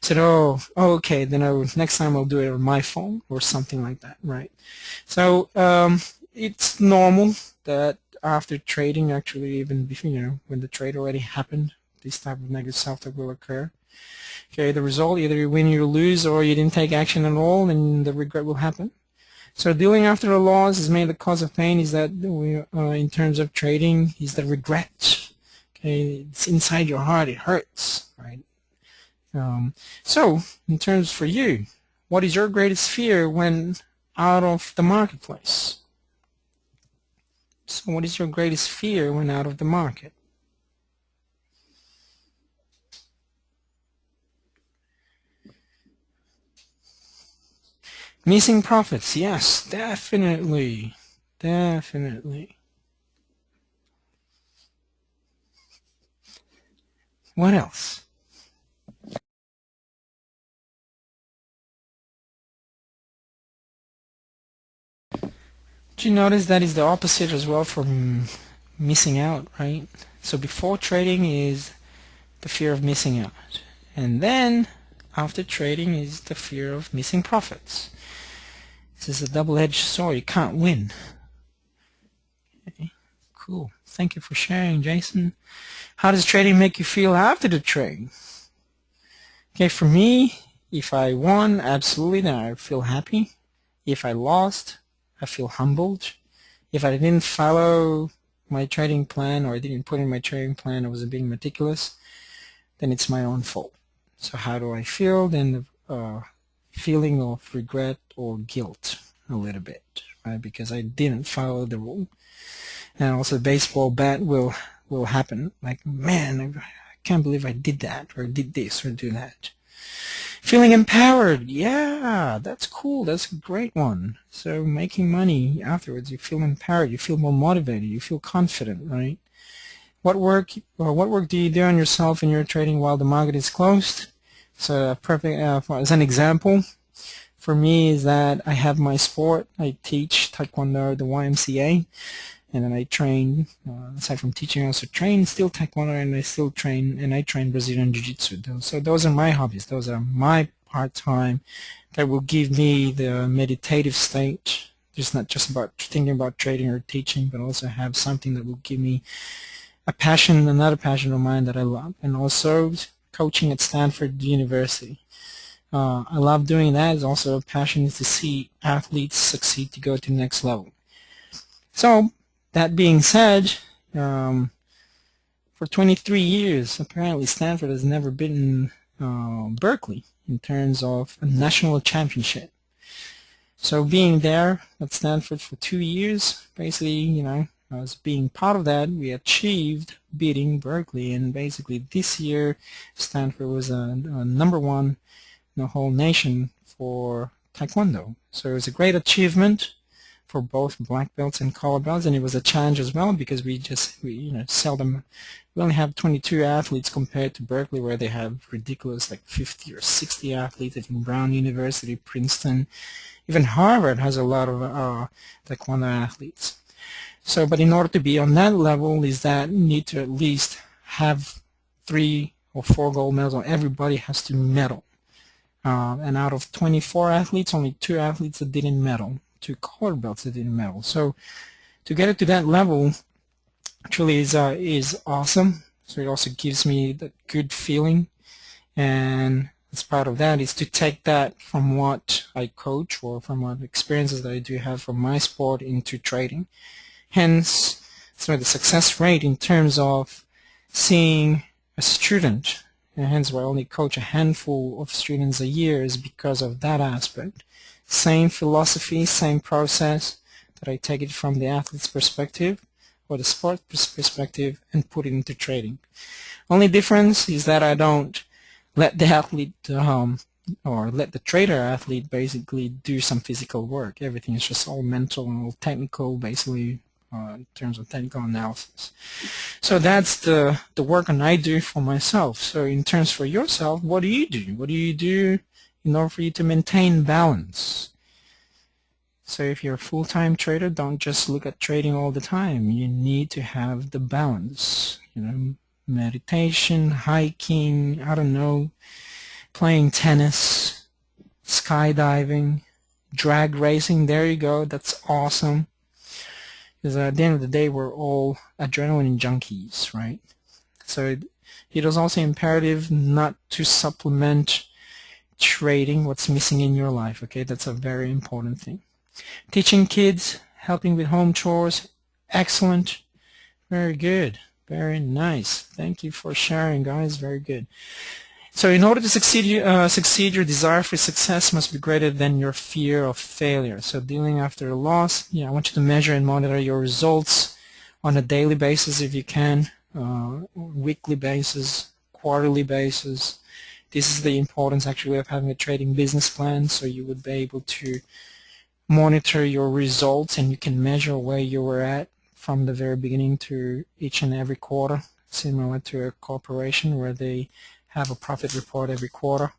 Speaker 1: I said, oh, okay, then next time I'll do it on my phone or something like that, right? So it's normal that after trading, actually, even before, when the trade already happened, this type of negative self-talk will occur. Okay, the result, either you win or you lose, or you didn't take action at all, and the regret will happen. So dealing after a loss is mainly the cause of pain. Is that in terms of trading, is the regret. Okay, it's inside your heart. It hurts, right? So in terms for you, what is your greatest fear when out of the marketplace? So what is your greatest fear when out of the market? Missing profits, yes, definitely. Definitely. What else? Do you notice that is the opposite as well from missing out, right? So before trading is the fear of missing out. And then after trading is the fear of missing profits. This is a double-edged sword. You can't win. Okay, cool. Thank you for sharing, Jason. How does trading make you feel after the trade? Okay, for me, if I won, absolutely, then I feel happy. If I lost, I feel humbled. If I didn't follow my trading plan or I didn't put in my trading plan, I was being meticulous, then it's my own fault. So how do I feel? Then the feeling of regret or guilt a little bit, right? Because I didn't follow the rule. And also the baseball bat will happen. Like, man, I can't believe I did that or did this or do that. Feeling empowered, yeah, that's cool. That's a great one. So making money afterwards, you feel empowered, you feel more motivated, you feel confident, right? What work do you do on yourself in your trading while the market is closed? So perfect as an example for me is that I have my sport. I teach Taekwondo at the YMCA, and then I train. Aside from teaching, I also train still Taekwondo, and I still train, and I train Brazilian Jiu-Jitsu. So those are my hobbies. Those are my part-time that will give me the meditative state. Just not just about thinking about trading or teaching, but also have something that will give me a passion, another passion of mine that I love, and also coaching at Stanford University. I love doing that. It's also a passion is to see athletes succeed to go to the next level. So that being said, for 23 years, apparently Stanford has never beaten Berkeley in terms of a national championship. So being there at Stanford for 2 years, basically, as being part of that, we achieved beating Berkeley, and basically this year Stanford was a number one in the whole nation for Taekwondo. So it was a great achievement for both black belts and color belts, and it was a challenge as well because we only have 22 athletes compared to Berkeley where they have ridiculous like 50 or 60 athletes. I think Brown University, Princeton, even Harvard has a lot of Taekwondo athletes. So, but in order to be on that level is that you need to at least have 3 or 4 gold medals, or everybody has to medal. And out of 24 athletes, only 2 athletes that didn't medal, 2 color belts that didn't medal. So to get it to that level actually is awesome. So it also gives me that good feeling, and as part of that is to take that from what I coach or from what experiences that I do have from my sport into trading. Hence, so the success rate in terms of seeing a student, and hence why I only coach a handful of students a year, is because of that aspect. Same philosophy, same process, that I take it from the athlete's perspective or the sport perspective and put it into trading. Only difference is that I don't let the athlete or let the trader athlete basically do some physical work. Everything is just all mental and all technical, basically, in terms of technical analysis. So that's the work I do for myself. So in terms for yourself, what do you do? What do you do in order for you to maintain balance? So if you're a full-time trader, don't just look at trading all the time. You need to have the balance. Meditation, hiking, I don't know, playing tennis, skydiving, drag racing. There you go. That's awesome. Because at the end of the day, we're all adrenaline junkies, right? So it is also imperative not to supplement trading what's missing in your life, okay? That's a very important thing. Teaching kids, helping with home chores, excellent. Very good. Very nice. Thank you for sharing, guys. Very good. So in order to succeed, your desire for success must be greater than your fear of failure. So dealing after a loss, I want you to measure and monitor your results on a daily basis if you can, weekly basis, quarterly basis. This is the importance actually of having a trading business plan, so you would be able to monitor your results and you can measure where you were at from the very beginning to each and every quarter. similar to a corporation where they have a profit report every quarter.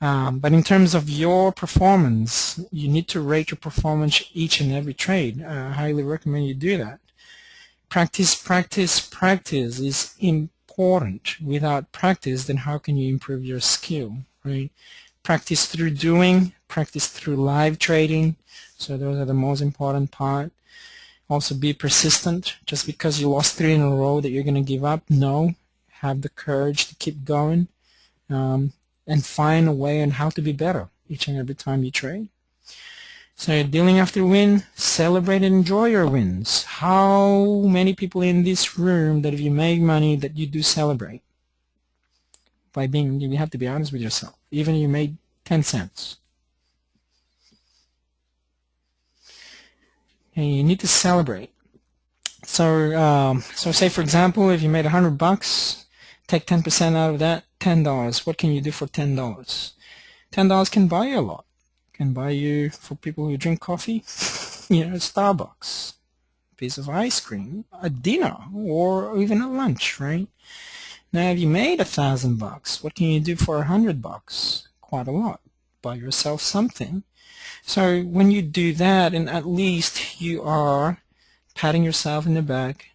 Speaker 1: But in terms of your performance, you need to rate your performance each and every trade. I highly recommend you do that. Practice, practice, practice is important. Without practice, then how can you improve your skill, right? Practice through doing, practice through live trading. So those are the most important part. Also be persistent. Just because you lost 3 in a row that you're going to give up, no. Have the courage to keep going, and find a way on how to be better each and every time you trade. So dealing after win, celebrate and enjoy your wins. How many people in this room that if you make money that you do celebrate? You have to be honest with yourself. Even if you made 10 cents. And you need to celebrate. So say for example, if you made $100, take 10% out of that, $10. What can you do for $10? $10 can buy you a lot. Can buy you, for people who drink coffee, Starbucks, a piece of ice cream, a dinner, or even a lunch, right? Now, if you made $1,000, what can you do for $100? Quite a lot. Buy yourself something. So when you do that, and at least you are patting yourself in the back,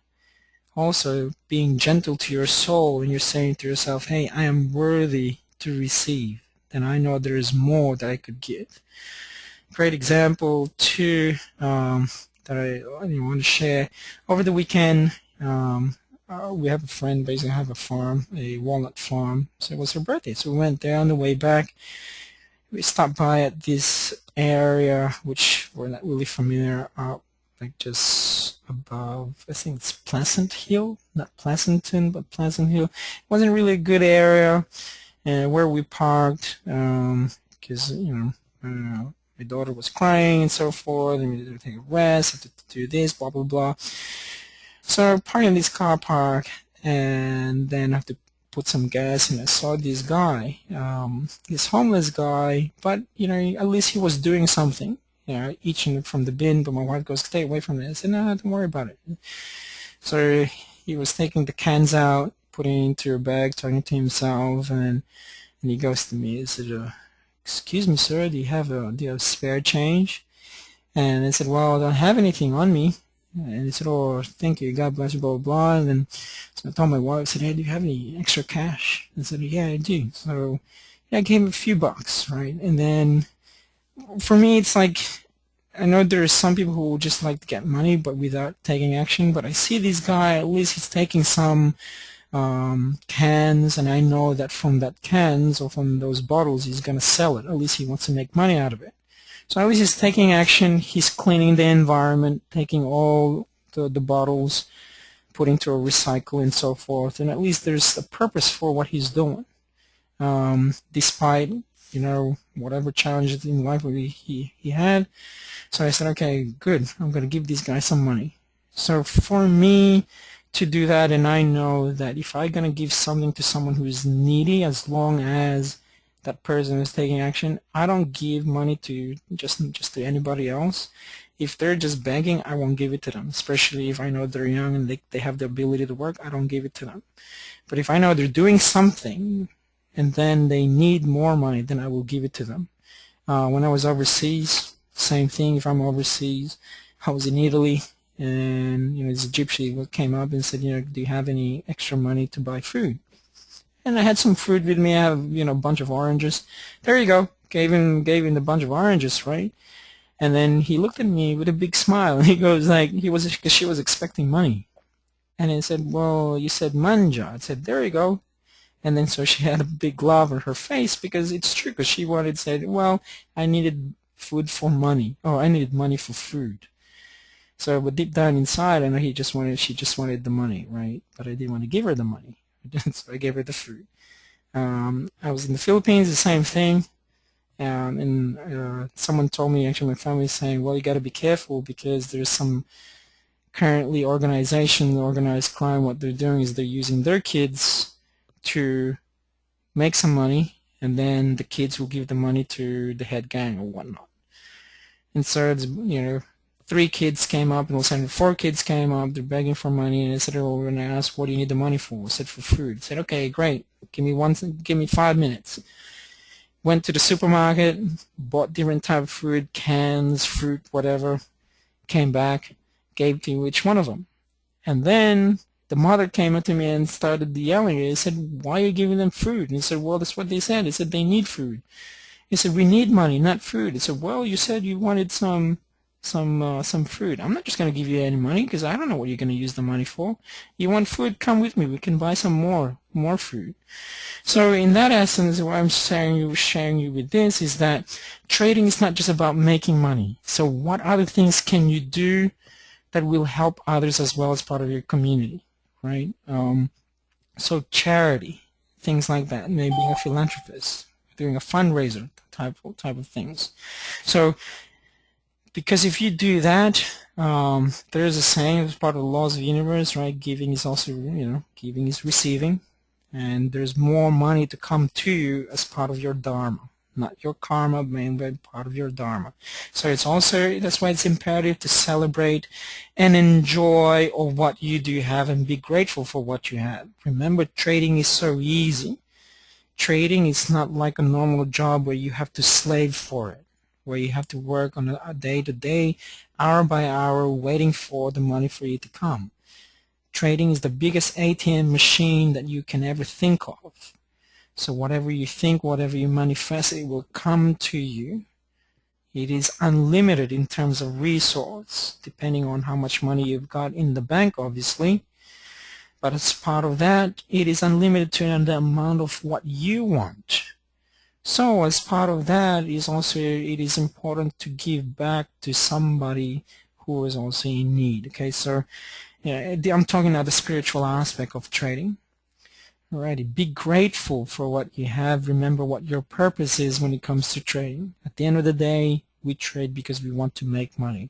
Speaker 1: also being gentle to your soul, and you're saying to yourself, hey, I am worthy to receive, then I know there is more that I could give. Great example too, that I want to share. Over the weekend, we have a friend basically have a farm, a walnut farm. So it was her birthday, so we went there. On the way back, we stopped by at this area which we're not really familiar, like just above, I think it's Pleasant Hill, not Pleasanton, but Pleasant Hill. It wasn't really a good area where we parked, because my daughter was crying and so forth, and we had to take a rest, had to do this, blah blah blah. So parked in this car park, and then I have to put some gas, and I saw this guy, this homeless guy, but at least he was doing something, eating from the bin. But my wife goes, stay away from it. I said, no, don't worry about it. So he was taking the cans out, putting it into a bag, talking to himself, and he goes to me and said, excuse me, sir, do you have spare change? And I said, well, I don't have anything on me. And he said, oh, thank you, God bless you, blah, blah, blah. And then so I told my wife, I said, hey, do you have any extra cash? I said, yeah, I do. So I gave him a few bucks, right? And then for me, it's like, I know there's some people who just like to get money but without taking action. But I see this guy, at least he's taking some cans, and I know that from that cans or from those bottles he's going to sell it. At least he wants to make money out of it. So at least he's taking action. He's cleaning the environment, taking all the bottles, putting to a recycle and so forth, and at least there's a purpose for what he's doing, despite whatever challenges in life he had. So I said, okay, good, I'm going to give this guy some money. So for me to do that, and I know that if I'm going to give something to someone who is needy, as long as that person is taking action, I don't give money to just to anybody else. If they're just begging, I won't give it to them, especially if I know they're young and they have the ability to work. I don't give it to them. But if I know they're doing something and then they need more money, then I will give it to them. When I was overseas, same thing. If I'm overseas, I was in Italy, and this gypsy came up and said, do you have any extra money to buy food? And I had some fruit with me. I have a bunch of oranges. There you go. Gave him the bunch of oranges, right? And then he looked at me with a big smile. He goes like, because she was expecting money. And he said, well, you said manja. I said, there you go. And then so she had a big laugh on her face, because it's true, because she said, well, I needed food for money. Oh, I needed money for food. So, but deep down inside, I know she just wanted the money, right? But I didn't want to give her the money. So I gave her the food. I was in the Philippines, the same thing. And someone told me, actually my family is saying, well, you got to be careful, because there's some currently organized crime. What they're doing is they're using their kids to make some money, and then the kids will give the money to the head gang or whatnot. And so it's, 3 kids came up, and all of a sudden 4 kids came up, they're begging for money, and I said, oh, and I asked, what do you need the money for? I said, for food. I said, okay, great, give me 5 minutes. Went to the supermarket, bought different type of food, cans, fruit, whatever, came back, gave to each one of them. And then the mother came up to me and started yelling. I said, why are you giving them food? And he said, well, that's what they said. He said, they need food. He said, we need money, not food. He said, well, you said you wanted some food. I'm not just going to give you any money because I don't know what you're going to use the money for. You want food? Come with me. We can buy some more food. So in that essence, what I'm sharing you with this is that trading is not just about making money. So what other things can you do that will help others as well as part of your community, right? So charity, things like that, maybe a philanthropist, doing a fundraiser type of things. So because if you do that, there's a saying, it's part of the laws of the universe, right? Giving is also, giving is receiving, and there's more money to come to you as part of your dharma, not your karma, but part of your dharma. So it's also, that's why it's imperative to celebrate and enjoy of what you do have and be grateful for what you have. Remember, trading is so easy. Trading is not like a normal job where you have to slave for it, where you have to work on a day-to-day, hour by hour, waiting for the money for you to come. Trading is the biggest ATM machine that you can ever think of. So whatever you think, whatever you manifest, it will come to you. It is unlimited in terms of resource, depending on how much money you've got in the bank, obviously. But as part of that, it is unlimited to the amount of what you want. So as part of that is also, it is important to give back to somebody who is also in need. Okay, so I'm talking about the spiritual aspect of trading. Alrighty, be grateful for what you have. Remember what your purpose is when it comes to trading. At the end of the day, we trade because we want to make money.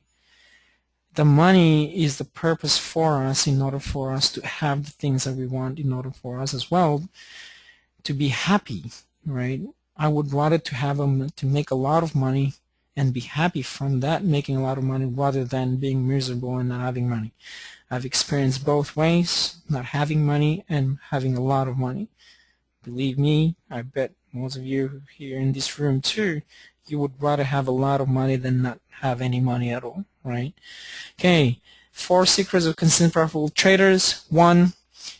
Speaker 1: The money is the purpose for us in order for us to have the things that we want, in order for us as well to be happy, right? I would rather to make a lot of money and be happy from that, making a lot of money, rather than being miserable and not having money. I've experienced both ways, not having money and having a lot of money. Believe me, I bet most of you here in this room too, you would rather have a lot of money than not have any money at all, right? Okay, 4 secrets of consistent profitable traders. 1,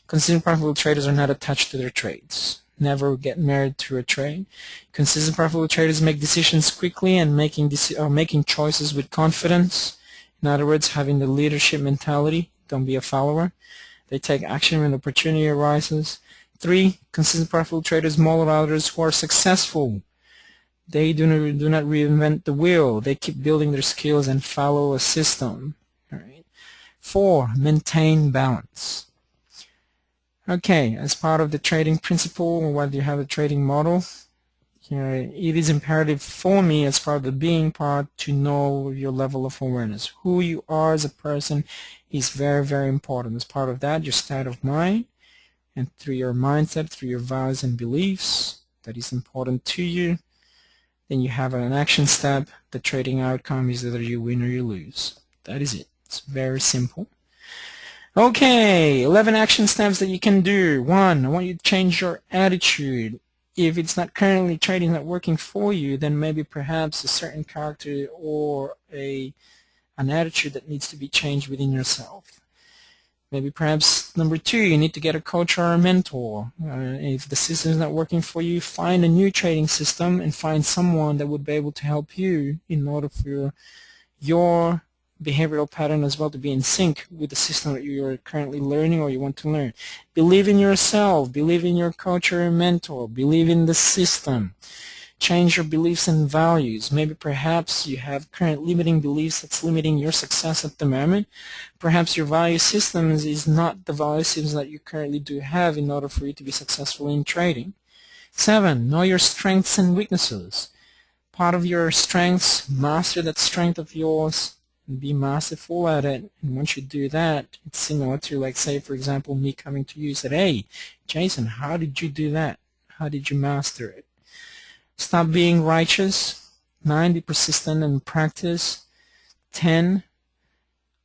Speaker 1: consistent profitable traders are not attached to their trades. Never get married to a trade. Consistent profitable traders make decisions quickly and making choices with confidence. In other words, having the leadership mentality. Don't be a follower. They take action when opportunity arises. 3, consistent profitable traders model others who are successful. They do not reinvent the wheel. They keep building their skills and follow a system. All right. 4, maintain balance. Okay, as part of the trading principle, or whether you have a trading model, it is imperative for me as part of the being part to know your level of awareness. Who you are as a person is very, very important. As part of that, your state of mind, and through your mindset, through your values and beliefs, that is important to you. Then you have an action step. The trading outcome is either you win or you lose. That is it. It's very simple. Okay, 11 action steps that you can do. 1, I want you to change your attitude. If it's not currently trading not working for you, then maybe perhaps a certain character or an attitude that needs to be changed within yourself. Maybe perhaps number 2, you need to get a coach or a mentor. If the system is not working for you, find a new trading system and find someone that would be able to help you in order for your behavioral pattern as well to be in sync with the system that you're currently learning or you want to learn. Believe in yourself. Believe in your coach or mentor. Believe in the system. Change your beliefs and values. Maybe perhaps you have current limiting beliefs that's limiting your success at the moment. Perhaps your value systems is not the value systems that you currently do have in order for you to be successful in trading. 7, know your strengths and weaknesses. Part of your strengths, master that strength of yours and be masterful at it. And once you do that, it's similar to, like, say, for example, me coming to you and said, hey, Jason, how did you do that? How did you master it? Stop being righteous. 9, be persistent and practice. 10,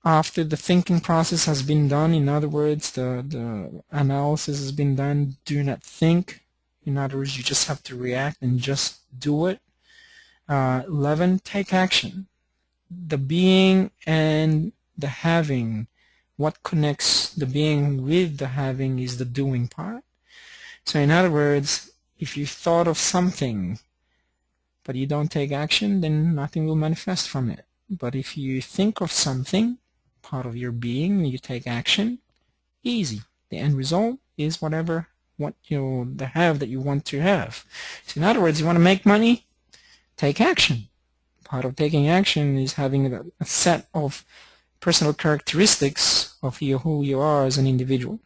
Speaker 1: After the thinking process has been done, in other words, the analysis has been done, do not think. In other words, you just have to react and just do it. 11, take action. The being and the having. What connects the being with the having is the doing part. So in other words, if you thought of something but you don't take action, then nothing will manifest from it. But if you think of something, part of your being, you take action, easy. The end result is whatever the have that you want to have. So in other words, you want to make money, take action. Part of taking action is having a set of personal characteristics of who you are as an individual.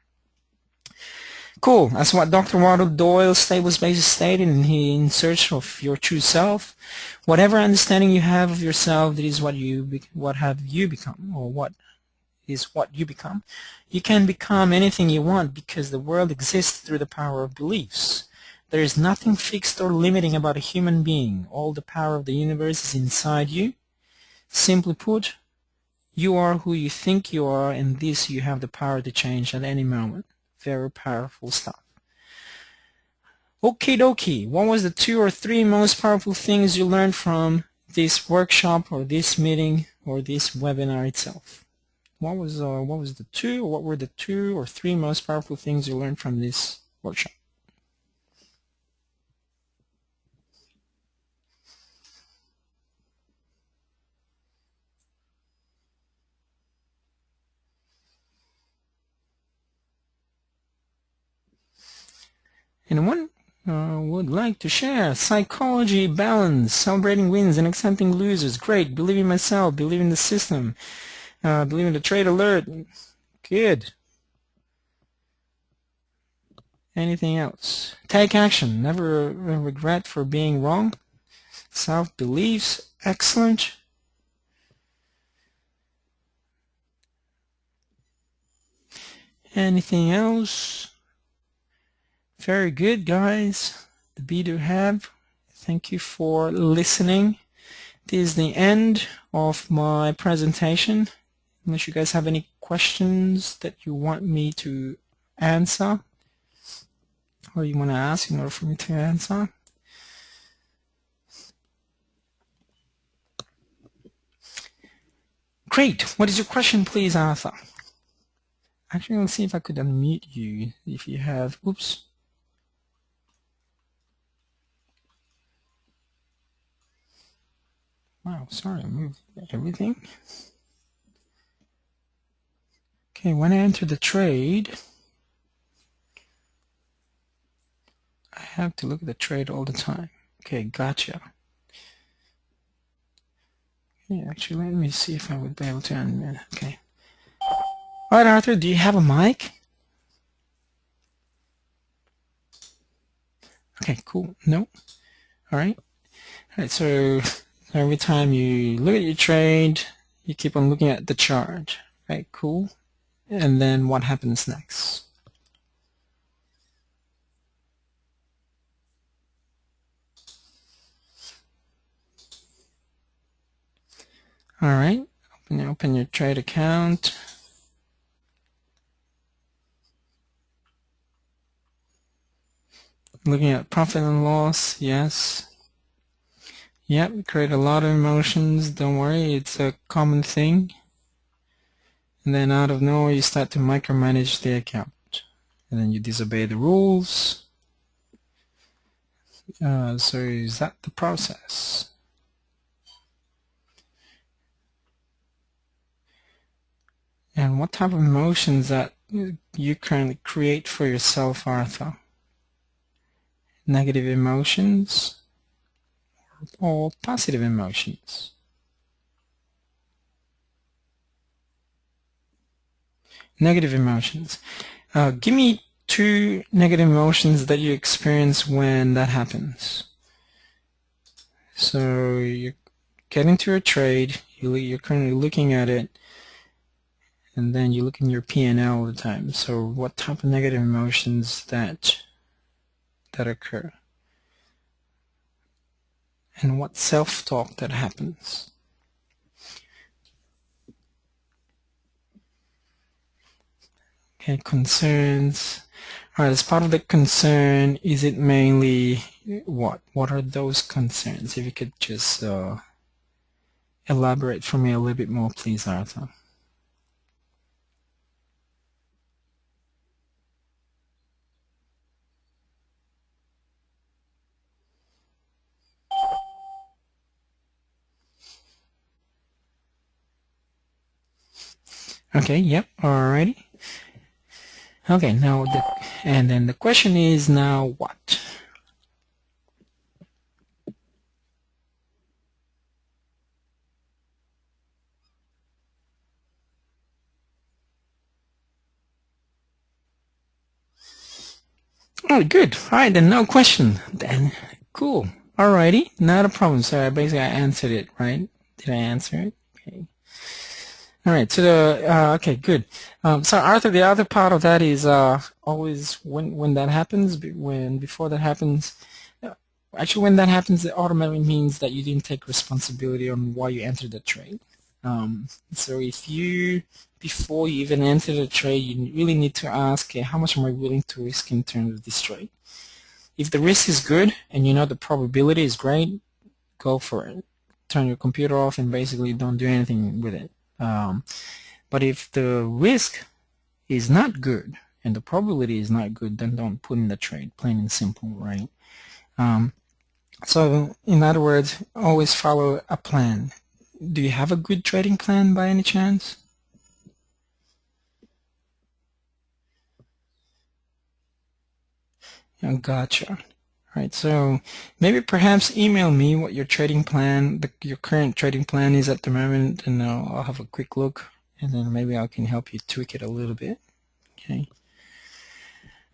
Speaker 1: Cool. That's what Dr. Waldo Doyle was basically stated in Search of Your True Self. Whatever understanding you have of yourself, that is what have you become, or what is what you become. You can become anything you want because the world exists through the power of beliefs. There is nothing fixed or limiting about a human being. All the power of the universe is inside you. Simply put, you are who you think you are, and this you have the power to change at any moment. Very powerful stuff. Okie dokie. What was the 2 or 3 most powerful things you learned from this workshop or this meeting or this webinar itself? What were the 2 or 3 most powerful things you learned from this workshop? Anyone would like to share? Psychology, balance, celebrating wins and accepting losers. Great. Believe in myself. Believe in the system. Believe in the trade alert. Good. Anything else? Take action. Never regret for being wrong. Self-beliefs. Excellent. Anything else? Very good, guys. The be to have. Thank you for listening. This is the end of my presentation. Unless you guys have any questions that you want me to answer or you want to ask in order for me to answer. Great. What is your question, please, Arthur? Actually, let's see if I could unmute you if you have. Oops. Wow, sorry, I moved everything. Okay, when I enter the trade, I have to look at the trade all the time. Okay, gotcha. Okay, actually, let me see if I would be able to unmute. Okay. All right, Arthur, do you have a mic? Okay, cool. No? All right. All right, so every time you look at your trade, you keep on looking at the chart. Right, cool. And then what happens next? All right, open your trade account. Looking at profit and loss, yes. Yep, create a lot of emotions. Don't worry, it's a common thing. And then out of nowhere, you start to micromanage the account. And then you disobey the rules. So is that the process? And what type of emotions that you currently create for yourself, Arthur? Negative emotions or positive emotions? Negative emotions. Give me 2 negative emotions that you experience when that happens. So you get into a trade, you're currently looking at it, and then you look in your P&L all the time. So what type of negative emotions that occur? And what self-talk that happens? Okay, concerns. All right, as part of the concern, is it mainly what? What are those concerns? If you could just elaborate for me a little bit more, please, Arthur. Okay, yep, alrighty. Okay, now and then the question is now what? Oh, good. All right, then no question. Then cool. Alrighty, not a problem. So basically I answered it, right? Did I answer it? Okay. All right. So okay, good. So Arthur, the other part of that is always when that happens, when before that happens. uh, Actually, when that happens, it automatically means that you didn't take responsibility on why you entered the trade. So if you, before you even enter the trade, you really need to ask, okay, how much am I willing to risk in terms of this trade? If the risk is good and you know the probability is great, go for it. Turn your computer off and basically don't do anything with it. But if the risk is not good and the probability is not good, then don't put in the trade, plain and simple, right? So in other words, always follow a plan. Do you have a good trading plan by any chance? Gotcha. Right, so maybe perhaps email me what your trading plan, your current trading plan is at the moment, and I'll have a quick look, and then maybe I can help you tweak it a little bit. Okay.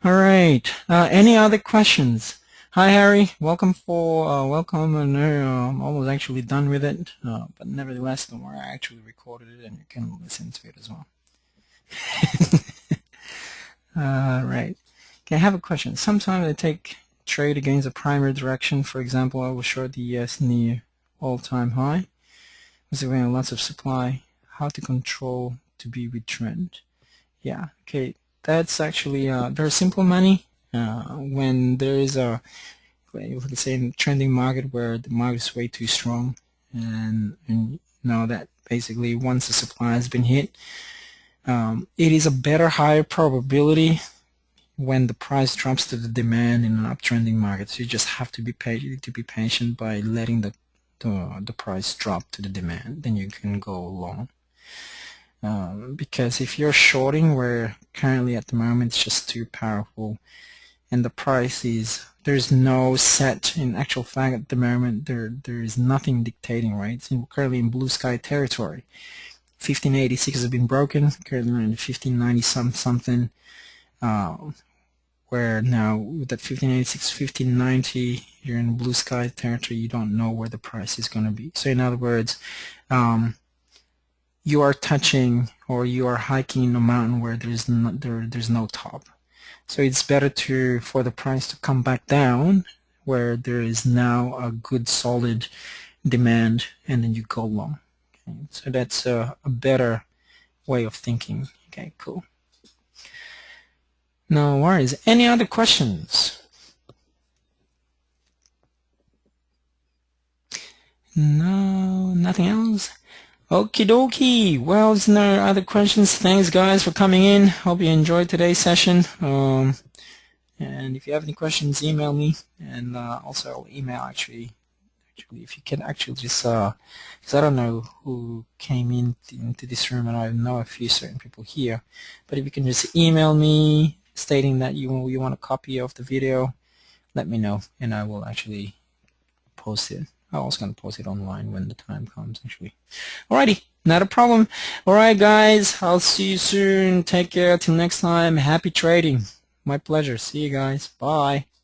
Speaker 1: All right. Any other questions? Hi, Harry. Welcome. I know I'm almost actually done with it, but nevertheless, don't worry. I actually recorded it, and you can listen to it as well. All right. Okay, I have a question. Sometimes I take trade against a primary direction. For example, I will short the ES near all-time high. So we have lots of supply. How to control to be with trend? Yeah. Okay. That's actually very simple money. When there is a, let's say, in a trending market where the market is way too strong, and you know that basically once the supply has been hit, it is a better, higher probability when the price drops to the demand in an uptrending market. So you just have to be patient by letting the price drop to the demand. Then you can go long. Because if you're shorting where currently at the moment it's just too powerful, and the price is, there's no set, in actual fact at the moment there is nothing dictating, right? It's currently in blue sky territory. 1586 has been broken, currently in 1590 something. Where now with that 1586, 1590, you're in blue sky territory. You don't know where the price is going to be. So in other words, you are touching or you are hiking in a mountain where there's no top. So it's better for the price to come back down where there is now a good solid demand, and then you go long. Okay? So that's a better way of thinking. Okay, cool. No worries. Any other questions? No, nothing else? Okie dokie. Well, there's no other questions. Thanks, guys, for coming in. Hope you enjoyed today's session. And if you have any questions, email me. And also, I'll email actually, if you can actually just, because I don't know who came into this room, and I know a few certain people here. But if you can just email me stating that you want a copy of the video, let me know, and I will actually post it. I'm also going to post it online when the time comes, actually. Alrighty, not a problem. Alright, guys, I'll see you soon. Take care. Till next time. Happy trading. My pleasure. See you guys. Bye.